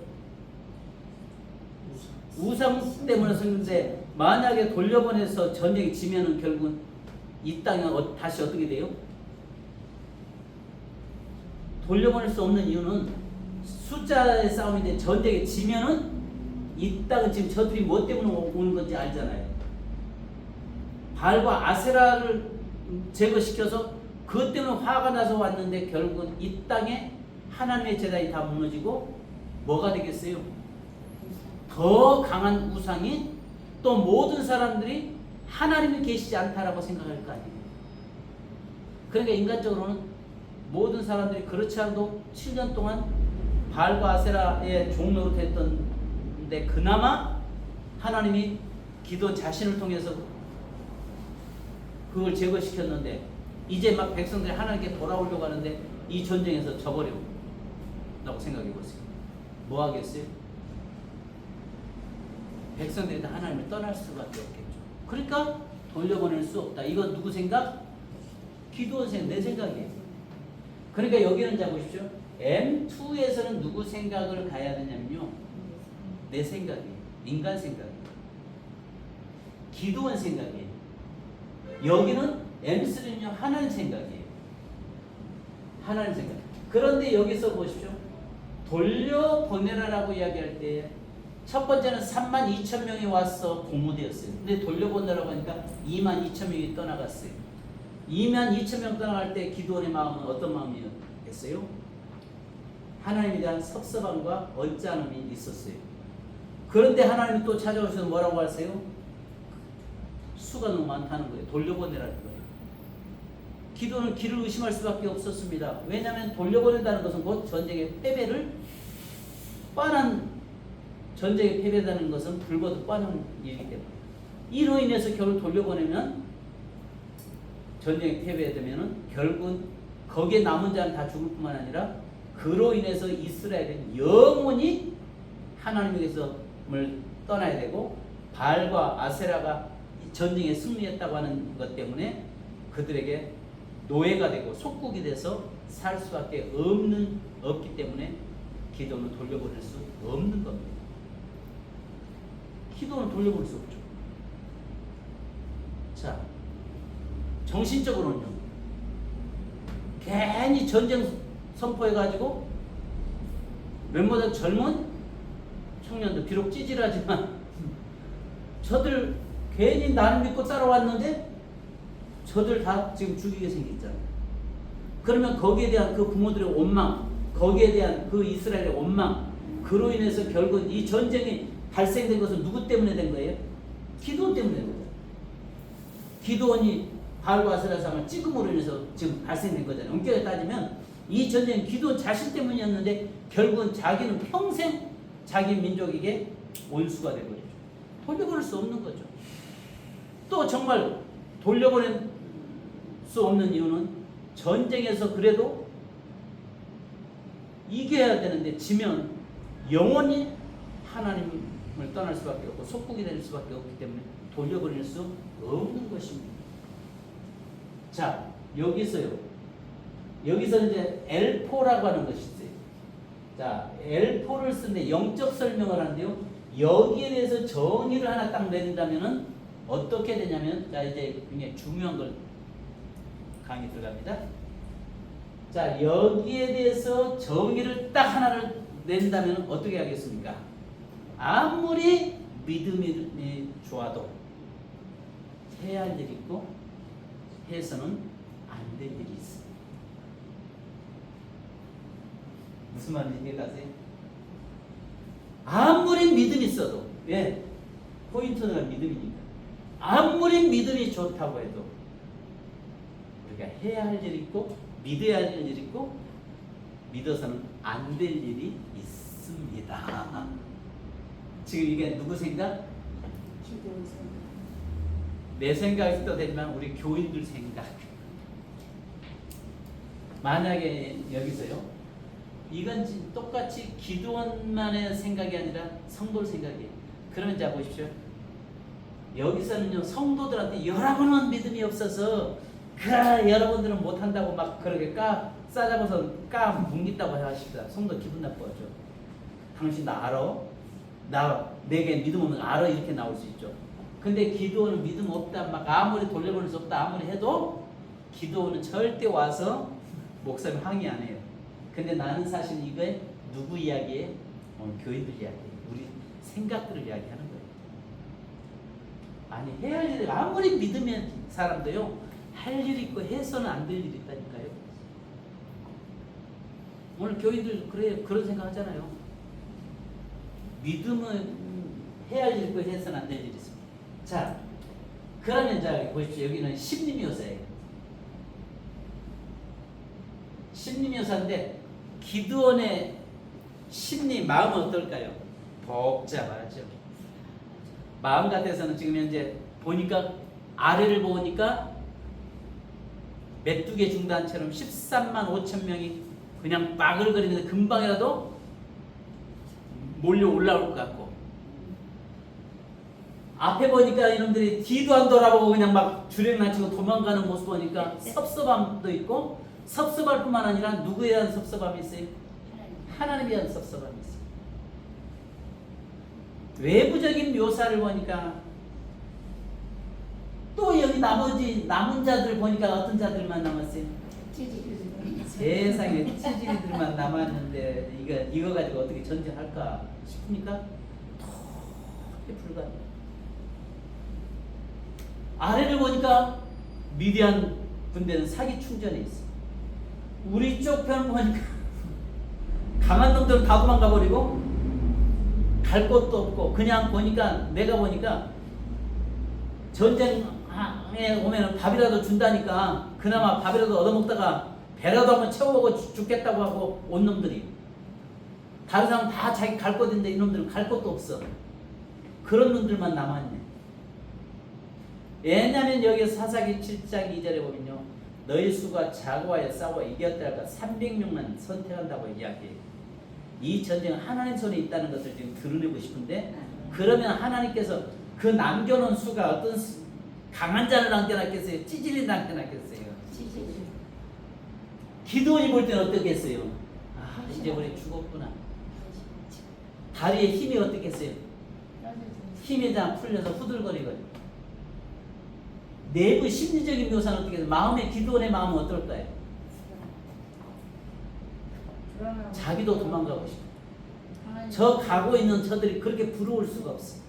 우상 때문에 생겼는데 만약에 돌려보내서 전쟁이 지면은 결국은 이 땅이 다시 어떻게 돼요? 돌려보낼 수 없는 이유는 숫자의 싸움인데 전쟁에 지면은 이 땅은 지금 저들이 뭐 때문에 오는 건지 알잖아요. 발과 아세라를 제거시켜서 그것 때문에 화가 나서 왔는데 결국은 이 땅에 하나님의 제단이 다 무너지고 뭐가 되겠어요? 더 강한 우상이 또 모든 사람들이 하나님이 계시지 않다라고 생각할 거 아니에요. 그러니까 인간적으로는 모든 사람들이 그렇지 않아도 7년 동안 바알과 아세라의 종로로 됐던데 그나마 하나님이 기도원 자신을 통해서 그걸 제거시켰는데 이제 막 백성들이 하나님께 돌아오려고 하는데 이 전쟁에서 져버리고 라고 생각해 보세요. 뭐 하겠어요? 백성들이 다 하나님을 떠날 수밖에 없겠죠. 그러니까 돌려보낼 수 없다. 이거 누구 생각? 기도원 생각, 내 생각이에요. 그러니까 여기는 자 보십시오. M2에서는 누구 생각을 가야 되냐면요. 내 생각이에요. 인간 생각이에요. 기도원 생각이에요. 여기는 M3는요. 하나님 생각이에요. 하나님 생각. 그런데 여기서 보십시오. 돌려보내라라고 이야기할 때 첫 번째는 32,000명이 와서 공무되었어요. 근데 돌려보내라고 하니까 22,000명이 떠나갔어요. 22,000명 떠나갈 때 기도원의 마음은 어떤 마음이었겠어요? 하나님에 대한 섭섭함과 언짢음이 있었어요. 그런데 하나님이 또 찾아오셔서 뭐라고 하세요? 수가 너무 많다는 거예요. 돌려보내라는 거예요. 기도는 길을 의심할 수밖에 없었습니다. 왜냐하면 돌려보낸다는 것은 곧 전쟁의 패배를 뻔한 전쟁에 패배하는 것은 불거도 뻔한 일이기 때문에 이로 인해서 결국 돌려보내면 전쟁에 패배되면은 결국은 거기에 남은 자는 다 죽을 뿐만 아니라 그로 인해서 이스라엘은 영원히 하나님에게서 떠나야 되고 바알과 아세라가 전쟁에 승리했다고 하는 것 때문에 그들에게 노예가 되고 속국이 돼서 살 수밖에 없기 때문에 기도는 돌려보낼 수 없는 겁니다. 기도는 돌려볼 수 없죠. 자, 정신적으로는요. 괜히 전쟁 선포해가지고 멤버들 젊은 청년들 비록 찌질하지만 저들 괜히 나를 믿고 따라왔는데 저들 다 지금 죽이게 생겼잖아요. 그러면 거기에 대한 그 부모들의 원망, 거기에 대한 그 이스라엘의 원망, 그로 인해서 결국 이 전쟁이 발생된 것은 누구 때문에 된 거예요? 기도원 때문에 된 거예요. 기도원이 바알과 아세라상을 찍음으로 인해서 지금 발생된 거잖아요. 엄격하게 따지면 이 전쟁은 기도원 자신 때문이었는데 결국은 자기는 평생 자기 민족에게 원수가 되버리죠. 돌려보낼 수 없는 거죠. 또 정말 돌려보낼 수 없는 이유는 전쟁에서 그래도 이겨야 되는데 지면 영원히 하나님을 떠날 수밖에 없고 속국이 될 수밖에 없기 때문에 돌려보낼 수 없는 것입니다. 자, 여기서 이제 L4라고 하는 것이 있어요. 자, L4를 쓰는데 영적 설명을 하는데요. 여기에 대해서 정의를 하나 딱 내린다면은 어떻게 되냐면, 자, 이제 굉장히 중요한 걸 강의 들어갑니다. 자, 여기에 대해서 정의를 딱 하나를 낸다면 어떻게 하겠습니까? 아무리 믿음이 좋아도 해야 할 일이 있고 해서는 안 될 일이 있습니다. 무슨 말인지 이해가세요? 아무리 믿음이 있어도, 왜? 포인트는 믿음이니까. 아무리 믿음이 좋다고 해도 우리가 해야 할 일이 있고 믿어야 할 일이 있고 믿어서는 안 될 일이 있습니다. 지금 이게 누구 생각? 기도원 생각. 내 생각도 되지만 우리 교인들 생각. 만약에 여기서요, 이건 똑같이 기도원만의 생각이 아니라 성도 생각이에요. 그러면 자 보십시오. 여기서는요, 성도들한테 여러분은 믿음이 없어서 여러분들은 못한다고 막 그렇게 싸잡아서 뭉깃다고 하십니다. 성도 기분 나빠하죠. 당신 나 알아? 내게 믿음 없는 거 알아? 이렇게 나올 수 있죠. 근데 기도원은 믿음 없다, 막 아무리 돌려보낼 수 없다, 아무리 해도 기도원은 절대 와서 목사님 항의 안 해요. 근데 나는 사실 이게 누구 이야기에? 교인들 이야기예요. 우리 생각들을 이야기하는 거예요. 아니, 해야 할 일을 아무리 믿으면 사람도요, 할 일이 있고 해서는 안 될 일이 있다니까요. 오늘 교인들 그런 생각 하잖아요. 믿음은 해야 할 일이 있고 해서는 안 될 일이 있습니다. 자, 그러면 자 보십시오. 여기는 심리묘사예요. 심리묘사인데 기드온의 심리 마음은 어떨까요? 복잡하죠. 마음 같아서는 지금 현재 보니까 아래를 보니까 메뚜기 중단처럼 13만 5천 명이 그냥 빠글거리는데 금방이라도 몰려 올라올 것 같고, 앞에 보니까 이놈들이 뒤도 안 돌아보고 그냥 막 주랭랑치고 도망가는 모습 보니까 섭섭함도 있고, 섭섭할 뿐만 아니라 누구에 대한 섭섭함이 있어요? 하나님에 대한 섭섭함이 있어요. 외부적인 묘사를 보니까 또 여기 나머지 남은 자들 보니까 어떤 자들만 남았어요? 세상에 찌질이들만 남았는데 이거 가지고 어떻게 전쟁할까 싶으니까 도저히 불가능해. 아래를 보니까 미디안 군대는 사기 충전해 있어. 우리 쪽 편 보니까 강한 놈들은 다 도망가 버리고 갈 곳도 없고, 그냥 보니까 내가 보니까 전쟁에 오면 밥이라도 준다니까 그나마 밥이라도 얻어먹다가 배라도 한번 채워보고 죽겠다고 하고 온 놈들이, 다른 사람은 다 자기 갈 곳인데 이놈들은 갈 곳도 없어. 그런 놈들만 남았네. 왜냐면 여기 사사기 7장 2절에 보면요, 너희 수가 자고하여 싸워 이겼다 할까 300명만 선택한다고 이야기해요. 이 전쟁은 하나님 손에 있다는 것을 지금 드러내고 싶은데, 그러면 하나님께서 그 남겨놓은 수가 어떤 강한 자를 남겨놨겠어요? 찌질이 남겨놨겠어요? 기드온이 볼 때는 어떻겠어요? 아, 이제 우리 죽었구나. 다리에 힘이 어떻겠어요? 힘이 다 풀려서 후들거리거든요. 내부 심리적인 묘사는 어떻게 해요? 마음의 기드온의 마음은 어떨까요? 자기도 도망가고 싶어. 저 가고 있는 저들이 그렇게 부러울 수가 없어.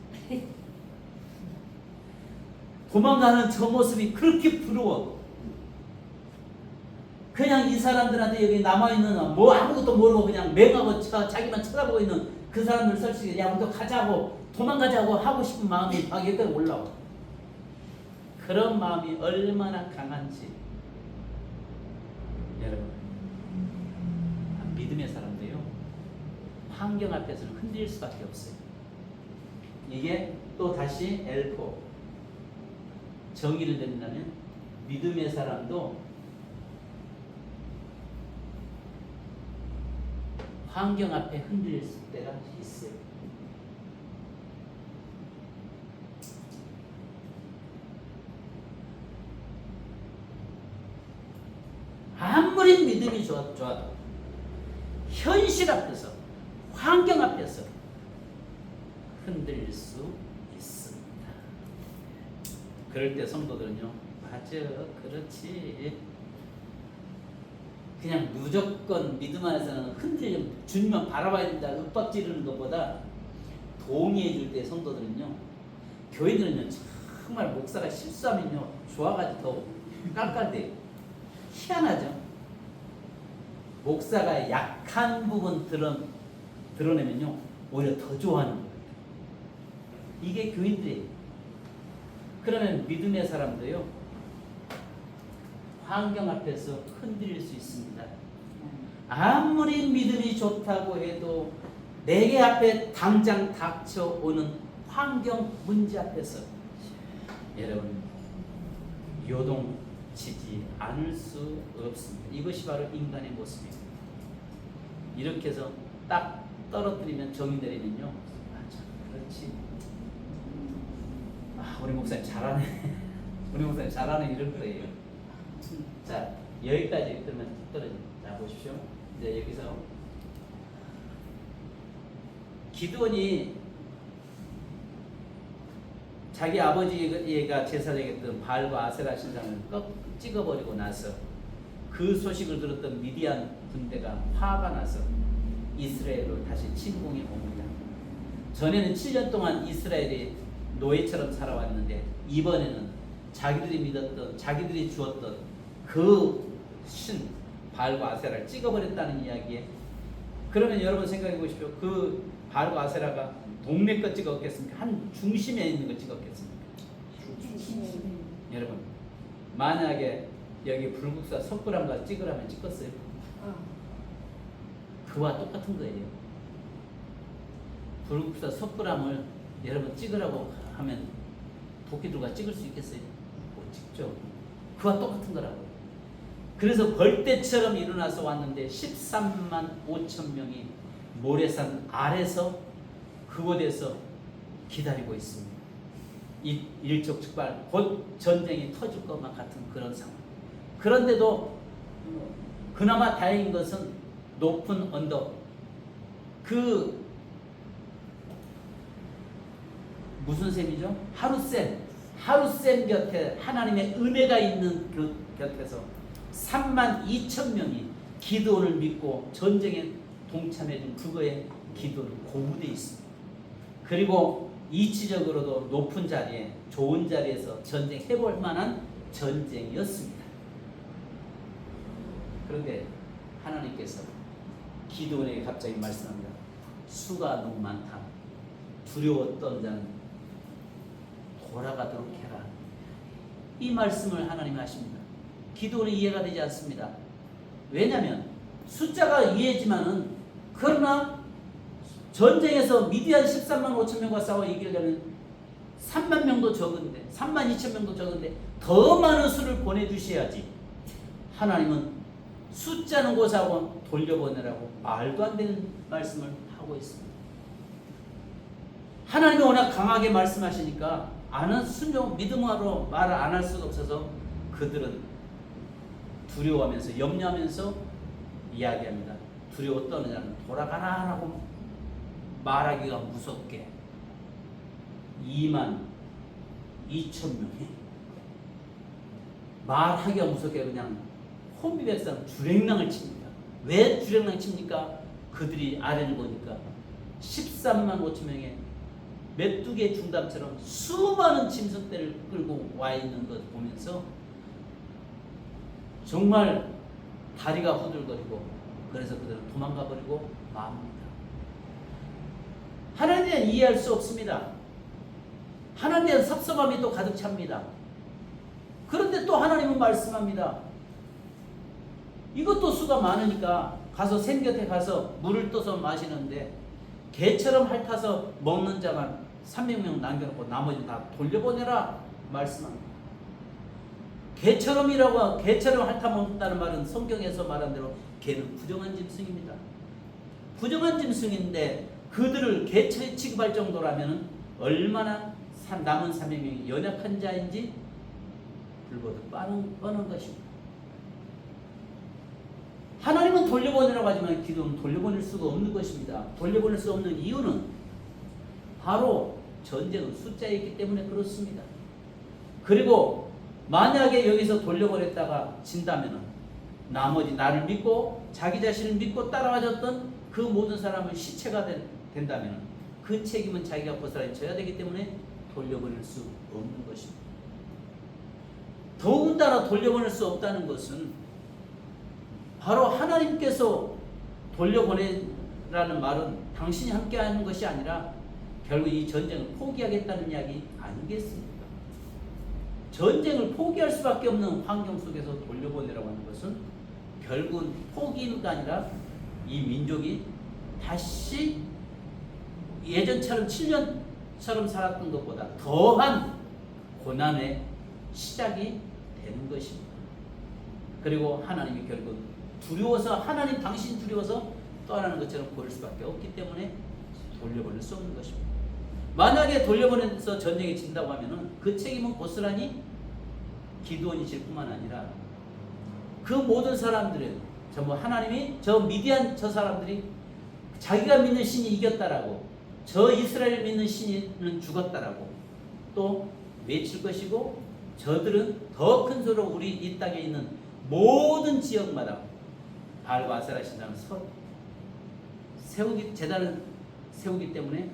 도망가는 저 모습이 그렇게 부러워. 그냥 이 사람들한테 여기 남아있는 뭐 아무것도 모르고 그냥 맹하고 자기만 쳐다보고 있는 그 사람들 설치게 야 우리도 가자고 도망가자고 하고 싶은 마음이 막 여기까지 올라와. 그런 마음이 얼마나 강한지 여러분, 믿음의 사람도요 환경 앞에서는 흔들릴 수밖에 없어요. 이게 또 다시 엘포 정의를 내린다면 믿음의 사람도 환경 앞에 흔들릴 때가 있어요. 아무리 믿음이 좋아도 현실 앞에서 환경 앞에서 흔들릴 수 있습니다. 그럴 때 성도들은요, 맞아, 그렇지. 그냥 무조건 믿음 안에서는 흔들림 주님만 바라봐야 된다 윽박 지르는 것보다 동의해 줄 때 성도들은요, 교인들은요 정말 목사가 실수하면요 좋아가지고 더 깔깔대요. 희한하죠. 목사가 약한 부분 드러내면요 오히려 더 좋아하는 거예요. 이게 교인들이에요. 그러면 믿음의 사람도요 환경 앞에서 흔들릴 수 있습니다. 아무리 믿음이 좋다고 해도 내게 앞에 당장 닥쳐오는 환경 문제 앞에서 여러분 요동치지 않을 수 없습니다. 이것이 바로 인간의 모습입니다. 이렇게 해서 딱 떨어뜨리면 정의 내리면요, 맞아, 그렇지. 아, 우리 목사님 잘하네. 우리 목사님 잘하네 이럴 거예요. 자, 여기까지 그러면 떨어집니다. 자, 보십시오. 이제 여기서 기드온이 자기 아버지가 제사장이었던 바알과 아세라 신상을 찍어버리고 나서 그 소식을 들었던 미디안 군대가 화가 나서 이스라엘로 다시 침공해 옵니다. 전에는 7년 동안 이스라엘이 노예처럼 살아왔는데 이번에는 자기들이 믿었던, 자기들이 주었던 그 신 바알과 아세라를 찍어버렸다는 이야기에, 그러면 여러분 생각해 보십시오. 그 바알과 아세라가 동네 거 찍었겠습니까? 한 중심에 있는 거 찍었겠습니까? 여러분, 만약에 여기 불국사 석굴암과 찍으라면 찍었어요? 그와 똑같은 거예요. 불국사 석굴암을 여러분 찍으라고 하면 도끼들과 찍을 수 있겠어요? 못 찍죠. 그와 똑같은 거라고요. 그래서 벌떼처럼 일어나서 왔는데 13만 5천 명이 모래산 아래서 그곳에서 기다리고 있습니다. 이 일촉즉발 곧 전쟁이 터질 것만 같은 그런 상황. 그런데도 그나마 다행인 것은 높은 언덕, 그 무슨 셈이죠? 하루샘 곁에 하나님의 은혜가 있는 그 곁에서 3만 2천 명이 기도를 믿고 전쟁에 동참해준 그거에 기도는 고무되어 있습니다. 그리고 이치적으로도 높은 자리에, 좋은 자리에서 전쟁해볼 만한 전쟁이었습니다. 그런데 하나님께서 기도원에게 갑자기 말씀합니다. 수가 너무 많다. 두려웠던 자는 돌아가도록 해라. 이 말씀을 하나님이 하십니다. 기도는 이해가 되지 않습니다. 왜냐하면 숫자가 이해지만은, 그러나 전쟁에서 미디안 13만 5천 명과 싸워 이기려면 3만 명도 적은데, 3만 2천 명도 적은데 더 많은 수를 보내주셔야지. 하나님은 숫자는 고사하고 돌려보내라고 말도 안 되는 말씀을 하고 있습니다. 하나님이 워낙 강하게 말씀하시니까 아는 순종, 믿음으로 말을 안 할 수가 없어서 그들은 두려워하면서 염려하면서 이야기합니다. 두려워 떠는 자는 돌아가라 라고 말하기가 무섭게 2만 2천 명이 말하기가 무섭게 그냥 혼비백산 주랭랑을 칩니다. 왜 주랭랑 칩니까? 그들이 아래를 보니까 13만 5천 명의 메뚜기의 중담처럼 수많은 짐승떼를 끌고 와 있는 것 보면서 정말 다리가 후들거리고, 그래서 그들은 도망가 버리고 맙니다. 하나님에 대한 이해할 수 없습니다. 하나님에 대한 섭섭함이 또 가득 찹니다. 그런데 또 하나님은 말씀합니다. 이것도 수가 많으니까 가서 샘 곁에 가서 물을 떠서 마시는데 개처럼 핥아서 먹는 자만 300명 남겨놓고 나머지 다 돌려보내라 말씀합니다. 개처럼 핥아먹는다는 말은 성경에서 말한 대로 개는 부정한 짐승입니다. 부정한 짐승인데 그들을 개처에 취급할 정도라면 얼마나 남은 300명이 연약한 자인지 불보듯 뻔한 것입니다. 하나님은 돌려보내라고 하지만 기도는 돌려보낼 수가 없는 것입니다. 돌려보낼 수 없는 이유는 바로 전쟁은 숫자에 있기 때문에 그렇습니다. 그리고 만약에 여기서 돌려보냈다가 진다면 나머지 나를 믿고 자기 자신을 믿고 따라와줬던 그 모든 사람은 시체가 된다면 그 책임은 자기가 고스란히 져야 되기 때문에 돌려보낼 수 없는 것입니다. 더군다나 돌려보낼 수 없다는 것은 바로 하나님께서 돌려보내라는 말은 당신이 함께하는 것이 아니라 결국 이 전쟁을 포기하겠다는 이야기 아니겠습니까? 전쟁을 포기할 수밖에 없는 환경 속에서 돌려보내라고 하는 것은 결국은 포기가 아니라 이 민족이 다시 예전처럼 7년처럼 살았던 것보다 더한 고난의 시작이 되는 것입니다. 그리고 하나님이 결국 두려워서, 하나님 당신이 두려워서 떠나는 것처럼 보일 수밖에 없기 때문에 돌려보낼 수 없는 것입니다. 만약에 돌려보내서 전쟁에 진다고 하면은 그 책임은 고스란히 기드온이 질 뿐만 아니라 그 모든 사람들은 전부 하나님이 저 미디안 저 사람들이 자기가 믿는 신이 이겼다라고, 저 이스라엘 믿는 신은 죽었다라고 또 외칠 것이고, 저들은 더 큰 소리로 우리 이 땅에 있는 모든 지역마다 바알과 아세라 신당을 제단을 세우기 때문에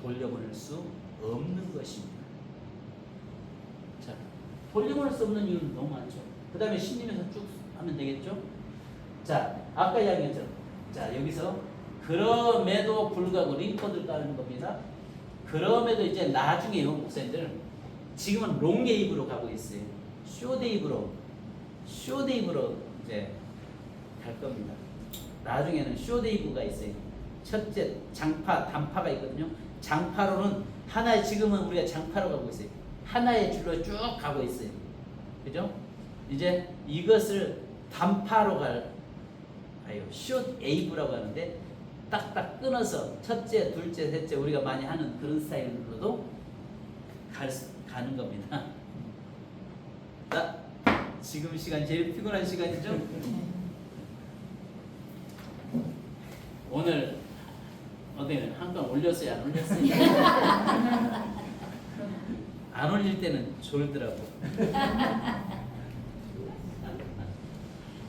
돌려보낼 수 없는 것입니다. 자, 돌려보낼 수 없는 이유는 너무 많죠. 그 다음에 신림에서 쭉 하면 되겠죠. 자, 아까 이야기했죠. 자, 여기서 그럼에도 불구하고 링커들 까는 겁니다. 그럼에도 이제 나중에요, 목사님들. 지금은 롱게이브로 가고 있어요. 쇼데이브로 이제 갈 겁니다. 나중에는 쇼데이브가 있어요. 첫째 장파, 단파가 있거든요. 장파로는 하나의, 지금은 우리가 장파로 가고 있어요. 하나의 줄로 쭉 가고 있어요. 그죠? 이제 이것을 단파로 가요. 숏에이브라고 하는데 딱딱 끊어서 첫째, 둘째, 셋째 우리가 많이 하는 그런 스타일로도 가는 겁니다. 자, 지금 시간 제일 피곤한 시간이죠? 오늘 어때요? 한강 올렸어요? 안 올렸어요? 안 올릴 때는 졸더라고.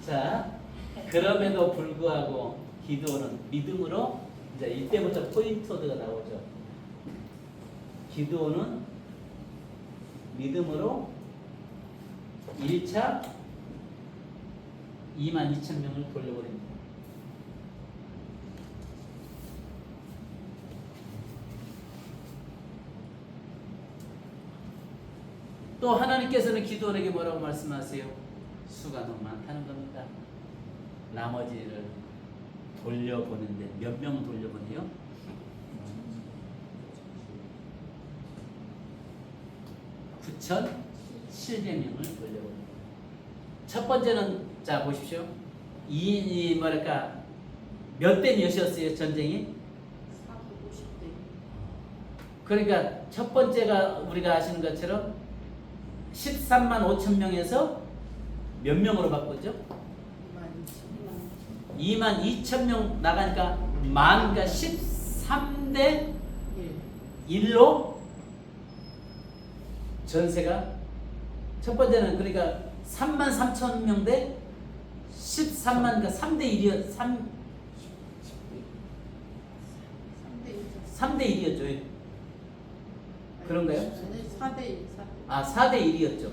자, 그럼에도 불구하고 기도는 믿음으로, 이제 이때부터 포인트가 나오죠. 기도는 믿음으로 1차 22,000명을 돌려버립니다. 또 하나님께서는 기도원에게 뭐라고 말씀하세요? 수가 너무 많다는 겁니다. 나머지를 돌려보는데 몇 명은 돌려보내요? 9,700명을 돌려보내요. 첫 번째는 자 보십시오. 이 뭐랄까 몇 대 몇이었어요 전쟁이? 450대. 그러니까 첫 번째가 우리가 아시는 것처럼 13만 5천 명에서 몇 명으로 바꿨죠? 2만 2천 명 나가니까 만가 13대 1로 전세가 첫 번째는 그러니까 3만 3천 명 대 13만 그러니까 3대 1이었 3대 1이었죠. 그런가요? 4대 1. 아, 4대 1이었죠.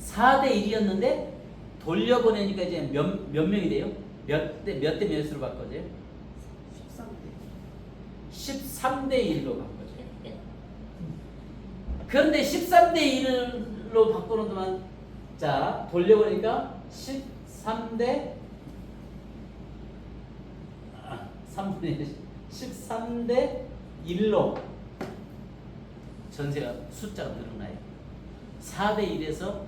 4대 1이었는데 돌려보내니까 이제 몇 명이 돼요? 몇 대 몇으로 바꿔져요? 13대 1로 바꿔져요. 그런데 13대 1로 바꾸는 동안 자, 돌려보니까 13대 13대 1로 전세가 숫자가 늘어나요. 4대 1에서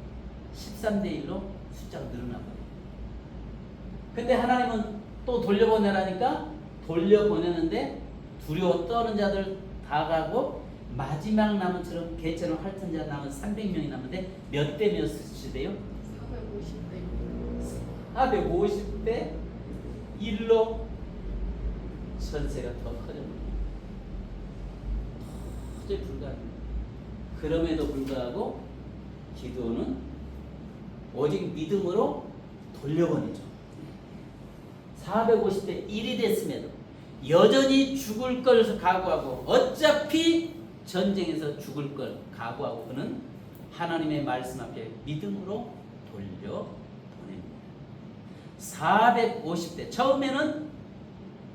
13대 1로 숫자가 늘어나거든요. 근데 하나님은 또 돌려보내라니까 돌려보내는데 두려워 떠는 자들 다 가고 마지막 남은처럼 개처럼 핥은 자 남은 300명이 남는데 몇 대 몇이 돼요? 450대 1로 전세가 더 커집니다. 도저히 불가합니다. 그럼에도 불구하고 기도는 오직 믿음으로 돌려보내죠. 450대 1이 됐음에도 여전히 죽을 걸 각오하고 어차피 전쟁에서 죽을 걸 각오하고 그는 하나님의 말씀 앞에 믿음으로 돌려보냅니다. 450대 처음에는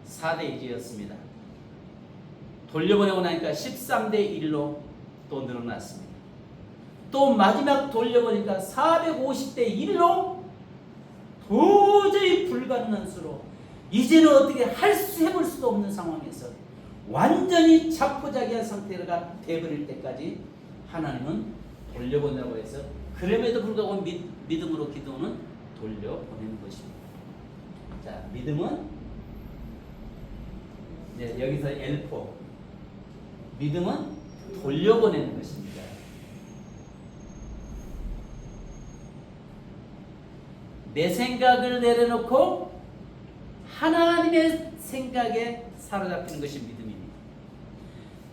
4대 1이었습니다. 돌려보내고 나니까 13대 1로 또 늘어났습니다. 또 마지막 돌려보니까 450대 1로 도저히 불가능한 수로 이제는 어떻게 해볼 수도 없는 상황에서 완전히 자포자기한 상태가 되어버릴 때까지 하나님은 돌려보내라고 해서 그럼에도 불구하고 믿음으로 기도는 돌려보내는 것입니다. 자, 믿음은 이제 여기서 L4 믿음은 돌려보내는 것입니다. 내 생각을 내려놓고 하나님의 생각에 사로잡히는 것이 믿음입니다.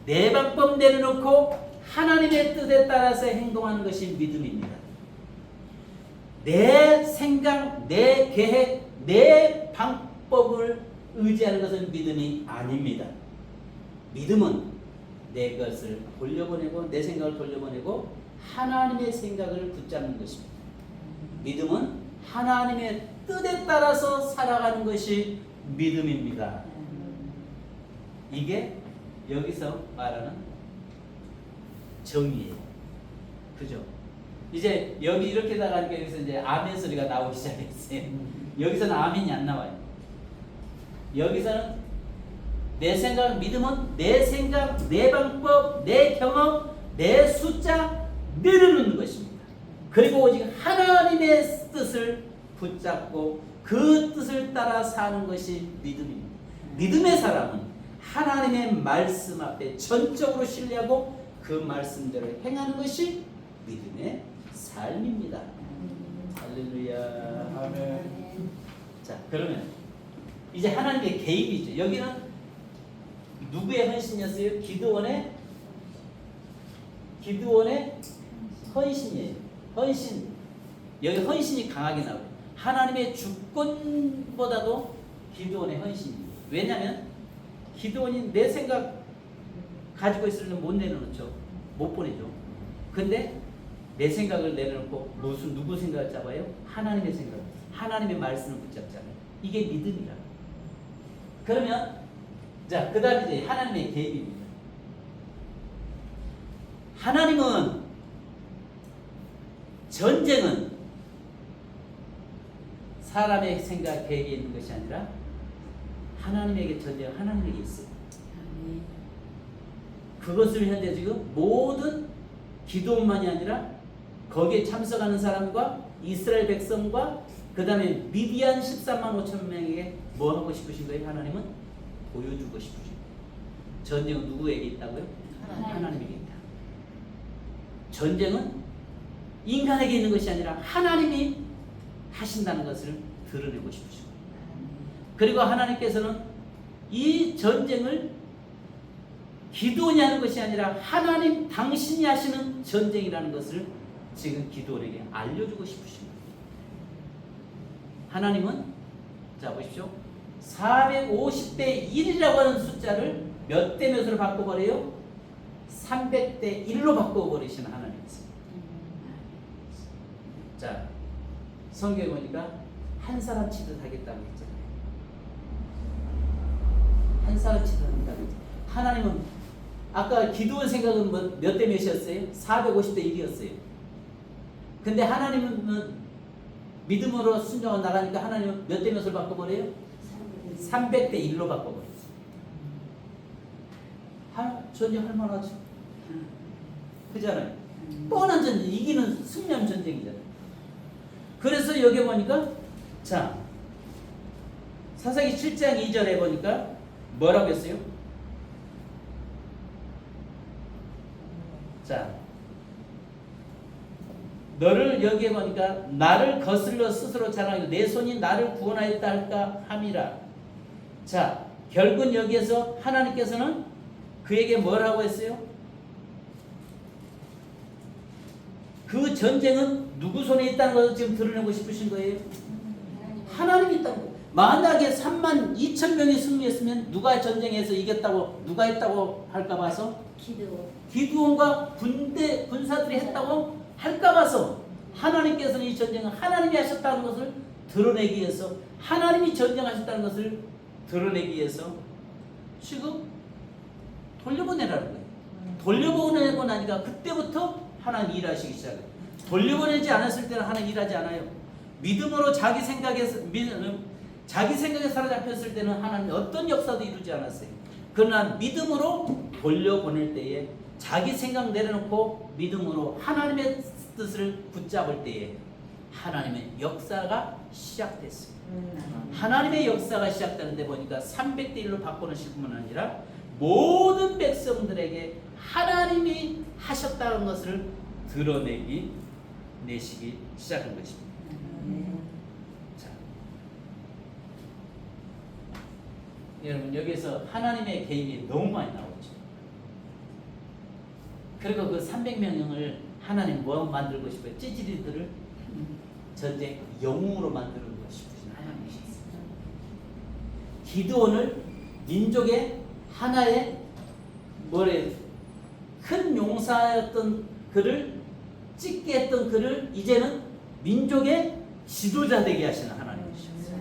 내 방법 내려놓고 하나님의 뜻에 따라서 행동하는 것이 믿음입니다. 내 생각, 내 계획, 내 방법을 의지하는 것은 믿음이 아닙니다. 믿음은 내 것을 돌려보내고 내 생각을 돌려보내고 하나님의 생각을 붙잡는 것입니다. 믿음은 하나님의 뜻에 따라서 살아가는 것이 믿음입니다. 이게 여기서 말하는 정의예요. 그죠? 이제 여기 이렇게 나가니까 여기서 이제 아멘 소리가 나오기 시작했어요. 여기서는 아멘이 안 나와요. 여기서는 내 생각, 믿음은 내 생각, 내 방법, 내 경험, 내 숫자 내려놓는 것입니다. 그리고 오직 하나님의 뜻을 붙잡고 그 뜻을 따라 사는 것이 믿음입니다. 믿음의 사람은 하나님의 말씀 앞에 전적으로 신뢰하고 그 말씀대로 행하는 것이 믿음의 삶입니다. 할렐루야. 아멘. 자, 그러면 이제 하나님의 개입이죠. 여기는 누구의 헌신이었어요? 기드온의 헌신이에요. 헌신. 여기 헌신이 강하게 나와요. 하나님의 주권보다도 기드온의 헌신이에요. 왜냐하면 기드온이 내 생각 가지고 있을 때는 못 내려놓죠. 못 보내죠. 근데 내 생각을 내려놓고 누구 생각을 잡아요? 하나님의 생각, 하나님의 말씀을 붙잡잖아요. 이게 믿음이라. 그러면 자, 그 다음에 이제 하나님의 개입입니다. 하나님은 전쟁은 사람의 생각, 계획에 있는 것이 아니라 하나님에게 전쟁은 하나님에게 있어요. 그것을 현재 지금 모든 기도원만이 아니라 거기에 참석하는 사람과 이스라엘 백성과 그 다음에 미디안 13만 5천 명에게 뭐 하고 싶으신 거예요? 하나님은 보여주고 싶으신 거예요. 전쟁은 누구에게 있다고요? 하나님에게 있다. 전쟁은 인간에게 있는 것이 아니라 하나님이 하신다는 것을 드러내고 싶으신 거예요. 그리고 하나님께서는 이 전쟁을 기드온이 하는 것이 아니라 하나님 당신이 하시는 전쟁이라는 것을 지금 기드온에게 알려주고 싶으신 거예요. 하나님은 자 보십시오. 450대 1이라고 하는 숫자를 몇 대 몇으로 바꿔버려요? 300대 1로 바꿔버리시는 하나님이세요. 자, 성경에 보니까 한 사람 치듯 하겠다고 했잖아요. 한 사람 치듯 하겠다고 했잖아요. 하나님은 아까 기도원 생각은 몇 대 몇이었어요? 450대 1이었어요. 근데 하나님은 믿음으로 순종하고 나가니까 하나님은 몇 대 몇을 바꿔버려요? 300대 1로 바꿔버렸어요. 전쟁할 만하죠. 그잖아요. 뻔한 전쟁, 이기는 승리한 전쟁이잖아요. 그래서 여기 보니까 자 사사기 7장 2절에 보니까 뭐라고 했어요? 자 너를 여기에 보니까 나를 거슬러 스스로 자랑하고 내 손이 나를 구원하였다 할까 함이라. 자 결국은 여기에서 하나님께서는 그에게 뭐라고 했어요? 그 전쟁은 누구 손에 있다는 것을 지금 드러내고 싶으신 거예요? 하나님이 있다고. 만약에 3만 2천 명이 승리했으면 누가 전쟁에서 이겼다고 누가 했다고 할까 봐서 기드온과 군사들이 했다고 할까 봐서 하나님께서는 이 전쟁은 하나님이 하셨다는 것을 드러내기 위해서 하나님이 전쟁하셨다는 것을 드러내기 위해서 지금 돌려보내라는 거예요. 돌려보내고 나니까 그때부터 하나님 일하시기 시작해요. 돌려보내지 않았을 때는 하나님 일하지 않아요. 믿음으로 자기 생각에 사로잡혔을 때는 하나님 어떤 역사도 이루지 않았어요. 그러나 믿음으로 돌려보낼 때에 자기 생각 내려놓고 믿음으로 하나님의 뜻을 붙잡을 때에 하나님의 역사가 시작됐어요. 하나님의 역사가 시작되는데 보니까 300대 1로 바꿔놓으실 뿐만 아니라 모든 백성들에게 하나님이 하셨다는 것을 내시기 시작한 것입니다. 자, 여러분 여기서 하나님의 개입이 너무 많이 나오죠. 그리고 그 300명을 하나님 뭐 만들고 싶어요? 찌질이들을 전쟁 영웅으로 만들고 싶으신 하나님이셨어요. 기드온을 민족의 하나의 큰 용사였던 그를 찍게 했던 그를 이제는 민족의 지도자 되게 하시는 하나님이셨어요.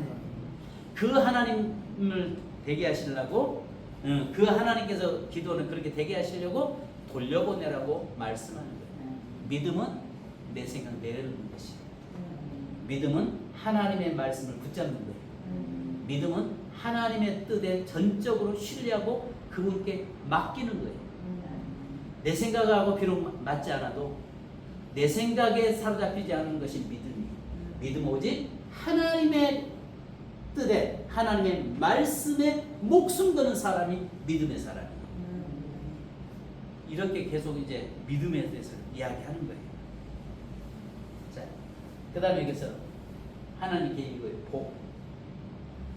그 하나님을 되게 하시려고 그 하나님께서 기도는 그렇게 되게 하시려고 돌려보내라고 말씀하는 거예요. 믿음은 내 생각 내려놓는 것이에요. 믿음은 하나님의 말씀을 붙잡는 거예요. 믿음은 하나님의 뜻에 전적으로 신뢰하고 그분께 맡기는 거예요. 내 생각하고 비록 맞지 않아도 내 생각에 사로잡히지 않는 것이 믿음이에요. 믿음 오직 하나님의 뜻에 하나님의 말씀에 목숨 거는 사람이 믿음의 사람이에요. 이렇게 계속 이제 믿음에 대해서 이야기하는 거예요. 자, 그 다음에 여기서 하나님께 이거예요. 복.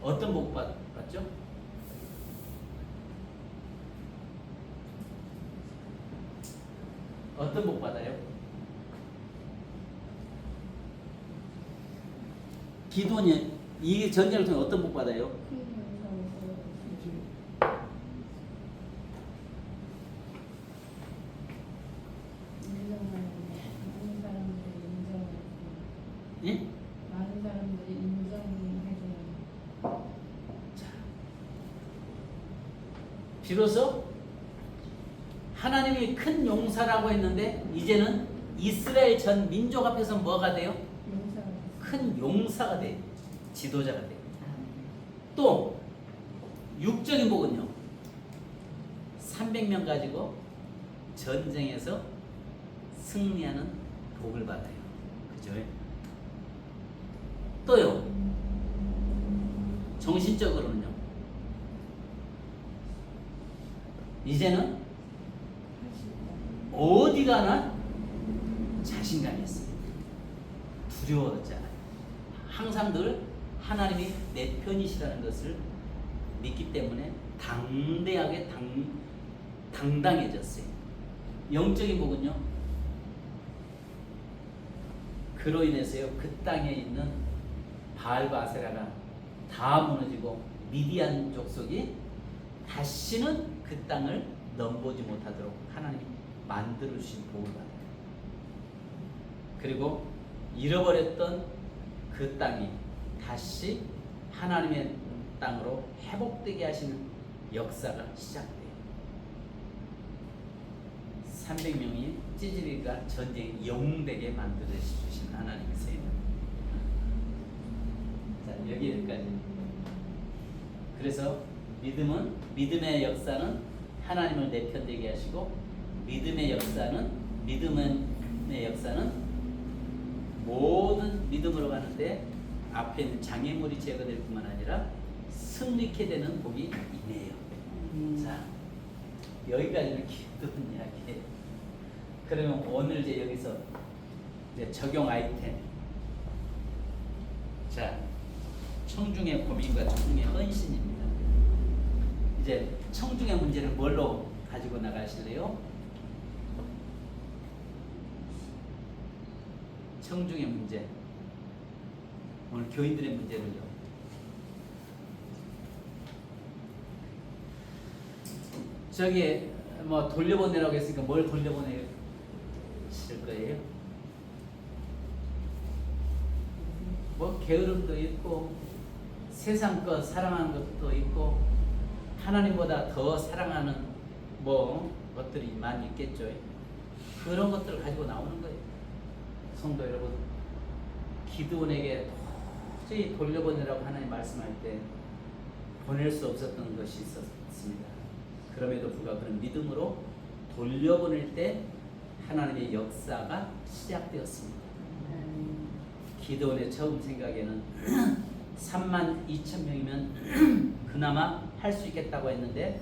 어떤 복 받죠? 어떤 복 받아요? 기도는 이 전쟁을 통해 어떤 복 받아요? 예? 많은 사람들이 인정해주는. 비로소 하나님이 큰 용사라고 했는데 이제는 이스라엘 전 민족 앞에서 뭐가 돼요? 큰 용사가 돼요. 지도자가 돼요. 또 육적인 복은요. 300명 가지고 전쟁에서 승리하는 복을 받아요. 그죠? 또요. 정신적으로는요. 이제는 어디 가나 자신감이 있어요. 두려워하지 않아요. 항상 늘 하나님이 내 편이시라는 것을 믿기 때문에 당대하게 당당해졌어요. 영적인 복은요. 그로 인해서요. 그 땅에 있는 바알과 아세라가 다 무너지고 미디안 족속이 다시는 그 땅을 넘보지 못하도록 하나님이 만들어 주신 복을 받아요. 그리고 잃어버렸던 그 땅이 다시 하나님의 땅으로 회복되게 하시는 역사가 시작돼요. 300명이 찌질이가 전쟁 영웅되게 만들어 주신 하나님이세요. 자, 여기까지. 그래서 믿음의 역사는 하나님을 내 편 되게 하시고 믿음의 역사는 모든 믿음으로 가는데 앞에 있는 장애물이 제거될 뿐만 아니라 승리케 되는 복이 임해요. 자, 여기까지는 기도 이야기예요. 그러면 오늘 이제 여기서 이제 적용 아이템. 자, 청중의 고민과 청중의 헌신입니다. 이제 청중의 문제를 뭘로 가지고 나가실래요? 청중의 문제. 오늘 교인들의 문제를요. 저기 뭐 돌려보내라고 했으니까 뭘 돌려보내실 거예요? 뭐 게으름도 있고 세상 것 사랑하는 것도 있고 하나님보다 더 사랑하는 뭐 것들이 많이 있겠죠. 그런 것들을 가지고 나오는 거예요. 성도 여러분, 기드온에게 도저히 돌려보내라고 하나님 말씀할 때 보낼 수 없었던 것이 있었습니다. 그럼에도 불구하고 그런 믿음으로 돌려보낼 때 하나님의 역사가 시작되었습니다. 기드온의 처음 생각에는 32,000명이면 그나마 할 수 있겠다고 했는데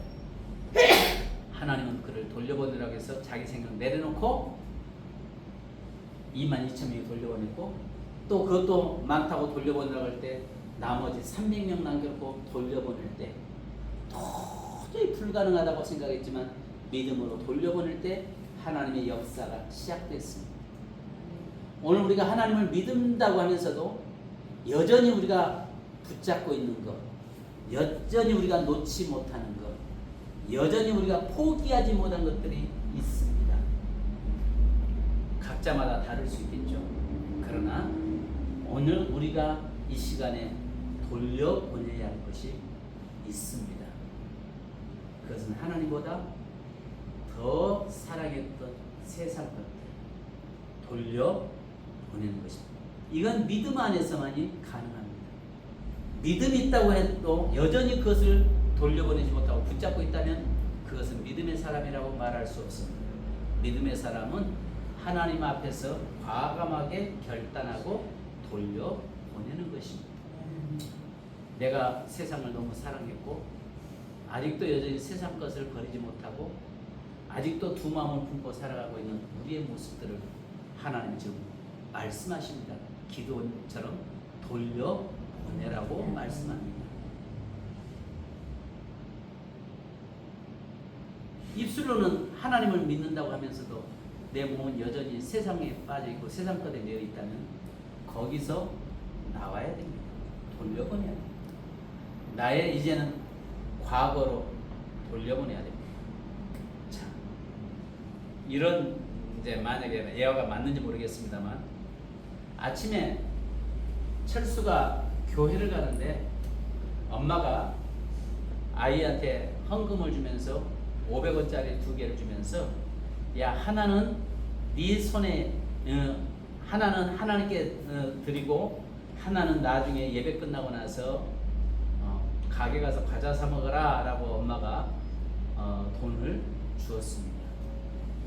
하나님은 그를 돌려보내라고 해서 자기 생각 내려놓고 22,000명이 돌려보냈고 또 그것도 많다고 돌려보내라고 할 때 나머지 300명 남겨놓고 돌려보낼 때 도저히 불가능하다고 생각했지만 믿음으로 돌려보낼 때 하나님의 역사가 시작됐습니다. 오늘 우리가 하나님을 믿는다고 하면서도 여전히 우리가 붙잡고 있는 것, 여전히 우리가 놓지 못하는 것, 여전히 우리가 포기하지 못한 것들이 있습니다. 각자마다 다를 수 있겠죠. 그러나 오늘 우리가 이 시간에 돌려보내야 할 것이 있습니다. 그것은 하나님보다 더 사랑했던 세상 것들 돌려보내는 것입니다. 이건 믿음 안에서만이 가능합니다. 믿음이 있다고 해도 여전히 그것을 돌려보내지 못하고 붙잡고 있다면 그것은 믿음의 사람이라고 말할 수 없습니다. 믿음의 사람은 하나님 앞에서 과감하게 결단하고 돌려보내는 것입니다. 내가 세상을 너무 사랑했고 아직도 여전히 세상 것을 버리지 못하고 아직도 두 마음을 품고 살아가고 있는 우리의 모습들을 하나님 지금 말씀하십니다. 기도원처럼 돌려보내라고 말씀합니다. 입술로는 하나님을 믿는다고 하면서도 내 몸은 여전히 세상에 빠져있고 세상 것에 되어 있다면 거기서 나와야 됩니다. 돌려보내야 됩니다. 나의 이제는 과거로 돌려보내야 됩니다. 자, 이런 이제 만약에 예화가 맞는지 모르겠습니다만 아침에 철수가 교회를 가는데 엄마가 아이한테 헌금을 주면서 500원짜리 2개를 주면서 야 하나는 네 손에 하나는 하나님께 드리고 하나는 나중에 예배 끝나고 나서 가게 가서 과자 사 먹어라 라고 엄마가 돈을 주었습니다.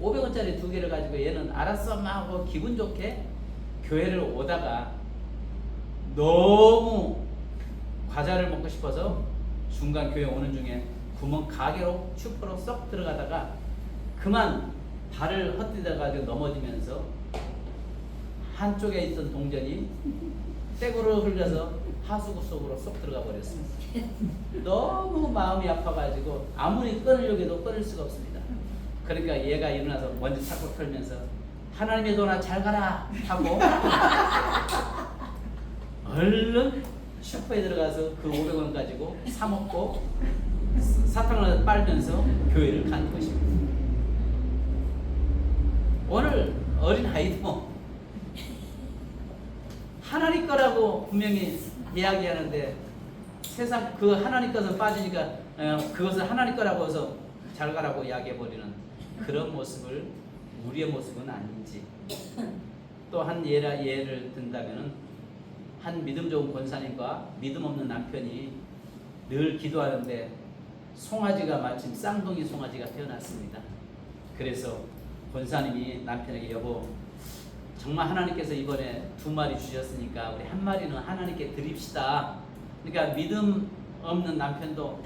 500원짜리 2개를 가지고 얘는 알았어 엄마 하고 기분 좋게 교회를 오다가 너무 과자를 먹고 싶어서 중간 교회 오는 중에 구멍 가게로 슈퍼로 쏙 들어가다가 그만 발을 헛디뎌가지고 넘어지면서 한쪽에 있던 동전이 떼구르 흘려서 하수구 속으로 쏙 들어가 버렸습니다. 너무 마음이 아파가지고 아무리 끊으려고 해도 끊을 수가 없습니다. 그러니까 얘가 일어나서 먼저 차고 털면서 하나님의 돈아 잘 가라 하고 얼른 슈퍼에 들어가서 그 500원 가지고 사 먹고 사탕을 빨면서 교회를 가는 것입니다. 오늘 어린아이도 하나님 거라고 분명히 이야기하는데 세상 그 하나님 것은 빠지니까 그것을 하나님 거라고 해서 잘 가라고 이야기해버리는 그런 모습을 우리의 모습은 아닌지. 또 한 예를 든다면 한 믿음 좋은 권사님과 믿음 없는 남편이 늘 기도하는데 송아지가 마침 쌍둥이 송아지가 태어났습니다. 그래서 권사님이 남편에게 여보 정말 하나님께서 이번에 2마리 주셨으니까 우리 1마리는 하나님께 드립시다. 그러니까 믿음 없는 남편도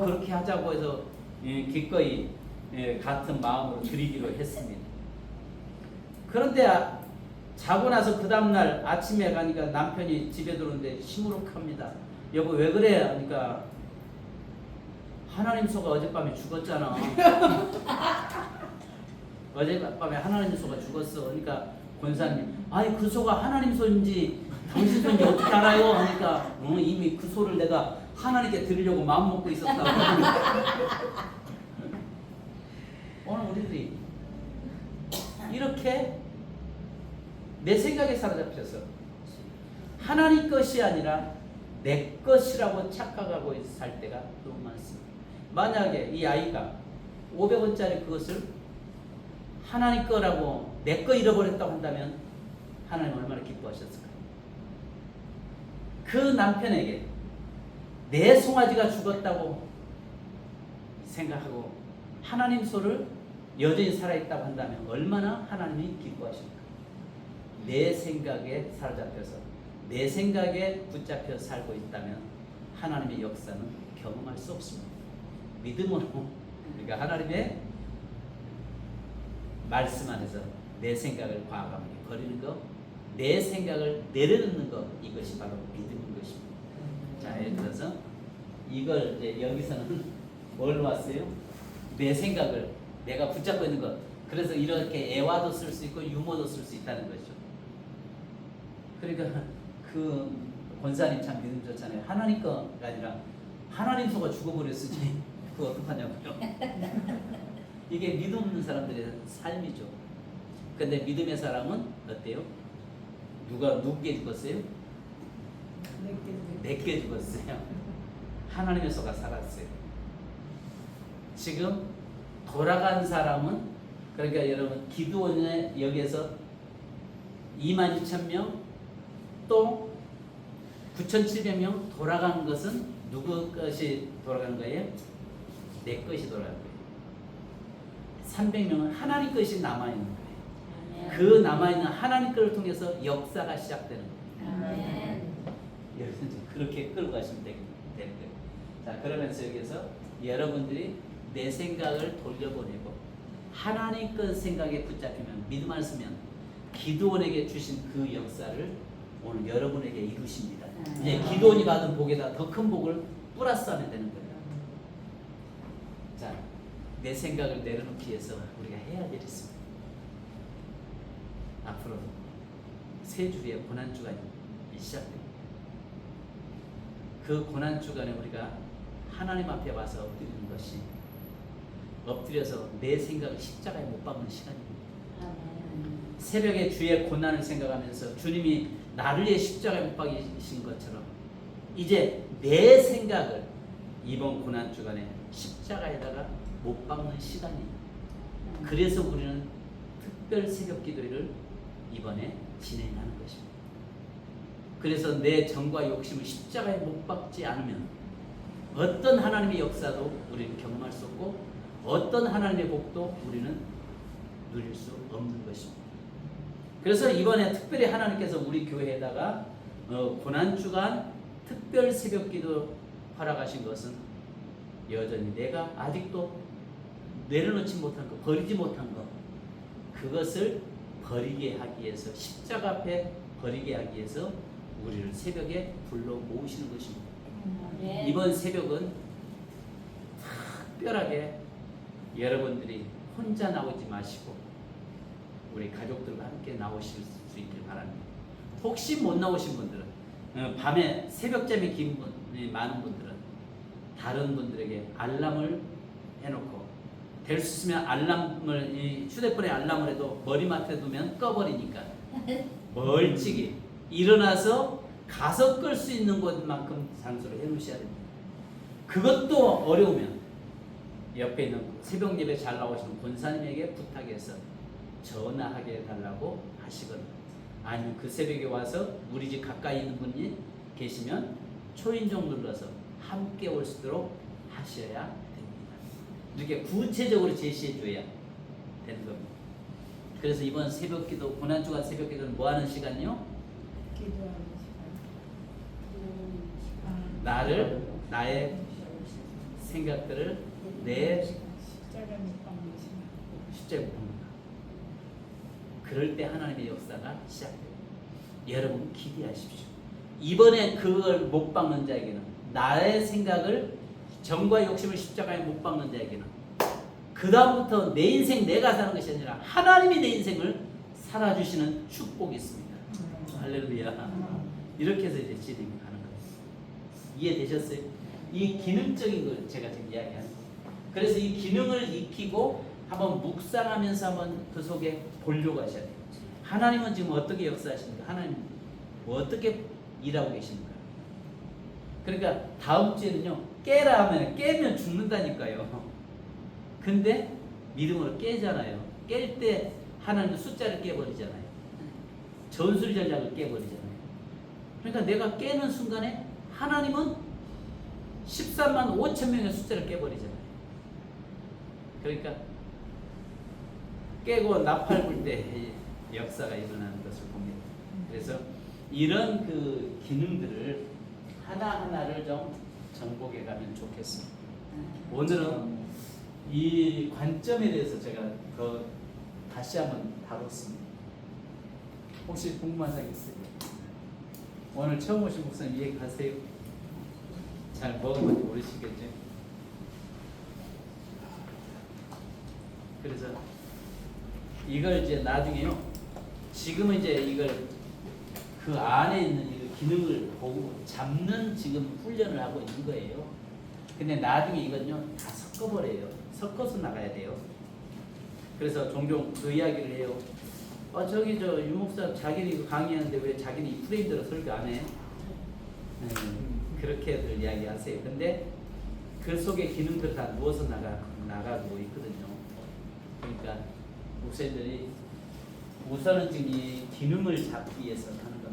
그렇게 하자고 해서 기꺼이 같은 마음으로 드리기로 했습니다. 그런데 자고 나서 그 다음날 아침에 가니까 남편이 집에 들어오는데 시무룩합니다. 여보 왜 그래? 하니까 하나님 소가 어젯밤에 죽었잖아. 어젯밤에 하나님 소가 죽었어. 그러니까 권사님 아니 그 소가 하나님 소인지 당신 소인지 어떻게 알아요? 하니까 이미 그 소를 내가 하나님께 드리려고 마음 먹고 있었다고. 오늘 우리들이 이렇게 내 생각에 사로잡혀서 하나님 것이 아니라 내 것이라고 착각하고 살 때가 너무 많습니다. 만약에 이 아이가 500원짜리 그것을 하나님 거라고 내 거 잃어버렸다고 한다면 하나님 얼마나 기뻐하셨을까요? 그 남편에게 내 송아지가 죽었다고 생각하고 하나님 소를 여전히 살아있다고 한다면 얼마나 하나님이 기뻐하실까? 내 생각에 사로잡혀서 내 생각에 붙잡혀 살고 있다면 하나님의 역사는 경험할 수 없습니다. 믿음으로 그러니까 하나님의 말씀 안에서 내 생각을 과감하게 버리는 것, 내 생각을 내려놓는 것, 이것이 바로 믿음인 것입니다. 자, 예를 들어서 이걸 이제 여기서는 뭘 놓았어요? 내 생각을 내가 붙잡고 있는 것. 그래서 이렇게 애화도 쓸 수 있고 유머도 쓸 수 있다는 거죠. 그러니까 그 권사님 참 믿음 좋잖아요. 하나님 거가 아니라 하나님 소가 죽어버렸으니 그거 어떡하냐고요. 이게 믿음 없는 사람들의 삶이죠. 근데 믿음의 사람은 어때요? 누구게 죽었어요? 내게 죽었어요. 하나님의 소가 살았어요. 지금 돌아간 사람은, 그러니까 여러분 기드온의 여기에서 22,000명 또 9,700명 돌아간 것은 누구 것이 돌아간 거예요? 내 것이 돌아간 거예요. 300명은 하나님 것이 남아있는 거예요. 그 남아있는 하나님 것을 통해서 역사가 시작되는 거예요. 아멘. 여러분 그렇게 끌고 가시면 되는 거예요. 자, 그러면서 여기서 여러분들이 내 생각을 돌려보내고 하나님 것 생각에 붙잡히면, 믿음 안 쓰면 기드온에게 주신 그 역사를 오늘 여러분에게 이루십니다. 이제 기드온이 받은 복에다 더 큰 복을 플러스하면 되는 거예요. 자, 내 생각을 내려놓기 위해서 우리가 해야 될 있습니다. 앞으로 세 주의 고난 주간이 시작됩니다. 그 고난 주간에 우리가 하나님 앞에 와서 엎드리는 것이, 엎드려서 내 생각을 십자가에 못 박는 시간입니다. 새벽에 주의 고난을 생각하면서 주님이 나를 위해 십자가에 못 박이신 것처럼 이제 내 생각을 이번 고난 주간에 십자가에다가 못 박는 시간이에요. 그래서 우리는 특별 새벽 기도회를 이번에 진행하는 것입니다. 그래서 내 정과 욕심을 십자가에 못 박지 않으면 어떤 하나님의 역사도 우리는 경험할 수 없고 어떤 하나님의 복도 우리는 누릴 수 없는 것입니다. 그래서 이번에 특별히 하나님께서 우리 교회에다가 고난주간 특별 새벽기도 허락하신 것은 여전히 내가 아직도 내려놓지 못한 것, 버리지 못한 것, 그것을 버리게 하기 위해서, 십자가 앞에 버리게 하기 위해서 우리를 새벽에 불러 모으시는 것입니다. 이번 새벽은 특별하게 여러분들이 혼자 나오지 마시고 우리 가족들과 함께 나오실 수 있길 바랍니다. 혹시 못 나오신 분들은, 밤에 새벽잠이 긴 분이 많은 분들은 다른 분들에게 알람을 해놓고, 될 수 있으면 알람을, 이 휴대폰에 알람을 해도 머리맡에 두면 꺼버리니까 멀찍이 일어나서 가서 끌 수 있는 곳만큼 장소를 해놓으셔야 됩니다. 그것도 어려우면 옆에 있는 새벽 예배 잘 나오시는 권사님에게 부탁해서 전화하게 해달라고 하시거나, 아니면 그 새벽에 와서 우리 집 가까이 있는 분이 계시면 초인종 눌러서 함께 올 수 있도록 하셔야 됩니다. 이렇게 구체적으로 제시해 줘야 되는 겁니다. 그래서 이번 새벽기도, 고난주간 새벽기도는 뭐 하는 시간이요? 기도하는 시간. 나를, 나의 생각들을 내 십자가 못 박는 시간. 십자가에 못 박는다. 그럴 때 하나님의 역사가 시작돼요. 여러분 기대하십시오. 이번에 그걸 못 박는 자에게는, 나의 생각을, 정과 욕심을 십자가에 못 박는 자에게는 그 다음부터 내 인생 내가 사는 것이 아니라 하나님이 내 인생을 살아주시는 축복이 있습니다. 할렐루야. 이렇게 해서 이제 진행하는 거예요. 이해되셨어요? 이 기능적인 걸 제가 지금 이야기하는 거예요. 그래서 이 기능을 익히고 한번 묵상하면서 한번 그 속에 보려고 하셔야 돼요. 하나님은 지금 어떻게 역사하십니까? 하나님 뭐 어떻게 일하고 계십니까? 그러니까 다음 주에는요, 깨라 하면 깨면 죽는다니까요. 근데 믿음으로 깨잖아요. 깰 때 하나님은 숫자를 깨버리잖아요. 전술 전략을 깨버리잖아요. 그러니까 내가 깨는 순간에 하나님은 13만 5천 명의 숫자를 깨버리잖아요. 그러니까 깨고 나팔 불 때 역사가 일어나는 것을 봅니다. 그래서 이런 그 기능들을 하나하나를 좀 정복해 가면 좋겠습니다. 오늘은 이 관점에 대해서 제가 더 다시 한번 다뤘습니다. 혹시 궁금한 사항 있어요? 오늘 처음 오신 목사님 얘기하세요. 잘 먹으면 모르시겠죠? 그래서 이걸 이제 나중에요, 지금은 이제 이걸 그 안에 있는 이 기능을 보고 잡는 지금 훈련을 하고 있는 거예요. 근데 나중에 이건요 다 섞어버려요. 섞어서 나가야 돼요. 그래서 종종 그 이야기를 해요. 저기 저 유목사 자기는 이거 강의하는데 왜 자기는 이 프레임대로 설교 안 해? 그렇게들 이야기하세요. 근데 그 속에 기능들 다 누워서 나가고 있거든요. 그러니까 목사님들이 우선은 지금 이 기능을 잡기 위해서 하는 겁니다.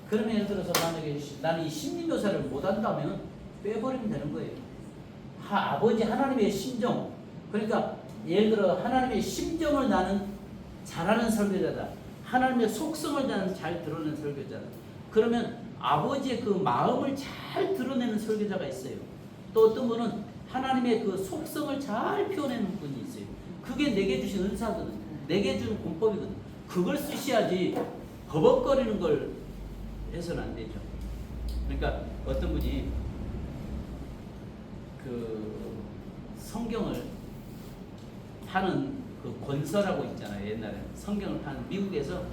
그러면 예를 들어서 만약에 나는 이 심리묘사를 못한다면 빼버리면 되는 거예요. 아버지 하나님의 심정, 그러니까 예를 들어 하나님의 심정을 나는 잘하는 설교자다. 하나님의 속성을 나는 잘 드러내는 설교자다. 그러면 아버지의 그 마음을 잘 드러내는 설교자가 있어요. 또 어떤 분은 하나님의 그 속성을 잘 표현하는 분이 있어요. 그게 내게 주신 은사거든. 내게 준 공법이거든. 그걸 쓰셔야지 버벅거리는 걸 해서는 안 되죠. 그러니까 어떤 분이 그 성경을 파는 그 권서라고 있잖아요. 옛날에 성경을 파는 미국에서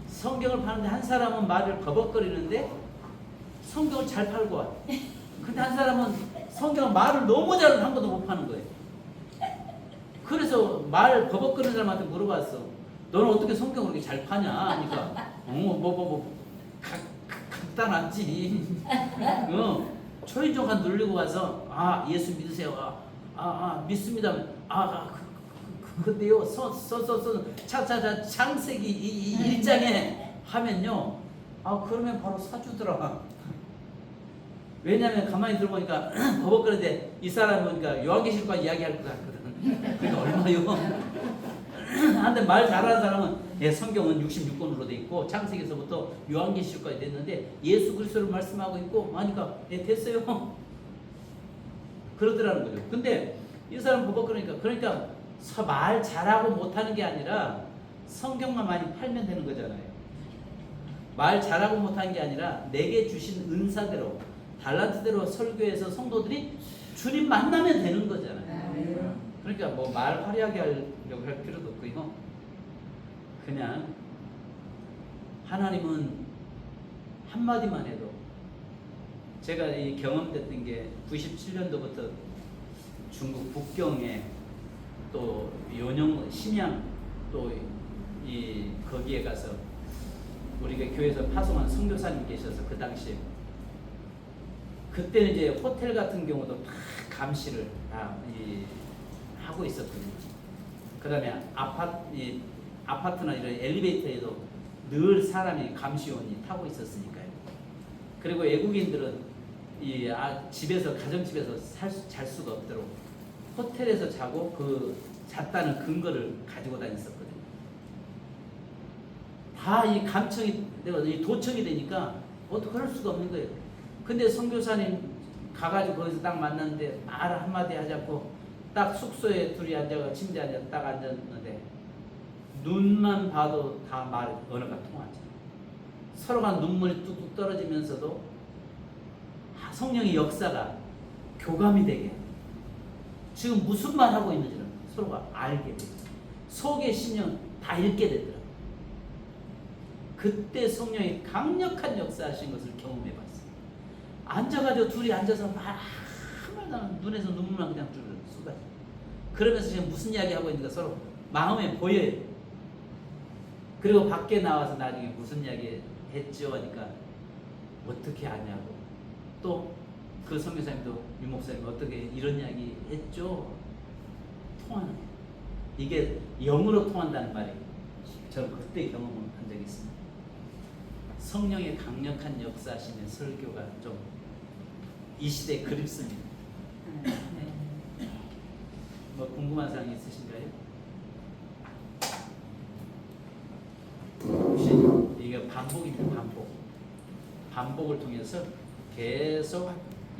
성경을 파는데 한 사람은 말을 버벅거리는데 성경을 잘 팔고 와. 근데 한 사람은 성경을 말을 너무 잘 한 번도 못 파는 거예요. 그래서 말 버벅거리는 사람한테 물어봤어. 너는 어떻게 성경을 그렇게 잘 파냐? 하니까 간단하지. 초인종간 누르고 가서 예수 믿으세요. 믿습니다. 근데요 차차차 창세기 1장에 하면요. 그러면 바로 사주더라. 왜냐면 가만히 들어보니까 버벅거리는데 이 사람 보니까 요한계시록과 이야기할 것 같거든. 그러니까 얼마요? 한데 말 잘하는 사람은 성경은 66권으로 돼 있고 창세기에서부터 요한계시록까지 됐는데 예수 그리스도를 말씀하고 있고 하니까 됐어요. 그러더라는 거죠. 근데 이 사람 버벅거리니까 그러니까 말 잘하고 못하는 게 아니라 성경만 많이 팔면 되는 거잖아요. 말 잘하고 못하는 게 아니라 내게 주신 은사대로 달란트대로 설교해서 성도들이 주님 만나면 되는 거잖아요. 그러니까 뭐 말 화려하게 하려고 할 필요도 없고요. 그냥 하나님은 한마디만 해도 제가 이 경험됐던 게 97년도부터 중국 북경에 또 연영 심양 또 이 거기에 가서 우리가 교회에서 파송한 선교사님 계셔서 그 당시에 그때는 이제 호텔 같은 경우도 다 감시를 하고 있었거든요. 그 다음에 아파트나 이런 엘리베이터에도 늘 사람이 감시원이 타고 있었으니까요. 그리고 외국인들은 집에서 가정집에서 잘 수가 없도록 호텔에서 자고 그 잤다는 근거를 가지고 다녔었거든요. 다 이 감청이 되고 이 도청이 되니까 어떻게 할 수가 없는 거예요. 근데 선교사님 가가지고 거기서 딱 만났는데 말 한마디 하지 않고 딱 숙소에 둘이 앉아서 침대에 앉아 딱 앉았는데 눈만 봐도 다 언어가 통하죠. 서로가 눈물이 뚝뚝 떨어지면서도 성령의 역사가 교감이 되게 지금 무슨 말 하고 있는지를 서로가 알게 되죠. 속의 신령 다 읽게 되더라고요. 그때 성령이 강력한 역사하신 것을 경험해봤어요. 앉아가지고 둘이 앉아서 말 한마디도 안 하고 눈에서 눈물만 그냥 쏟아져. 그러면서 지금 무슨 이야기 하고 있는가 서로 마음에 보여요. 그리고 밖에 나와서 나중에 무슨 이야기 했죠 하니까 어떻게 아냐고. 또 그 선교사님도 유목사님 어떻게 이런 이야기 했죠? 통하는 거예요. 이게 영으로 통한다는 말이에요. 저는 그때 경험을 한 적이 있습니다. 성령의 강력한 역사하시는 설교가 좀 이 시대에 그립습니다. 뭐 궁금한 사항이 있으신가요? 혹시 이게 반복입니다. 반복을 통해서 계속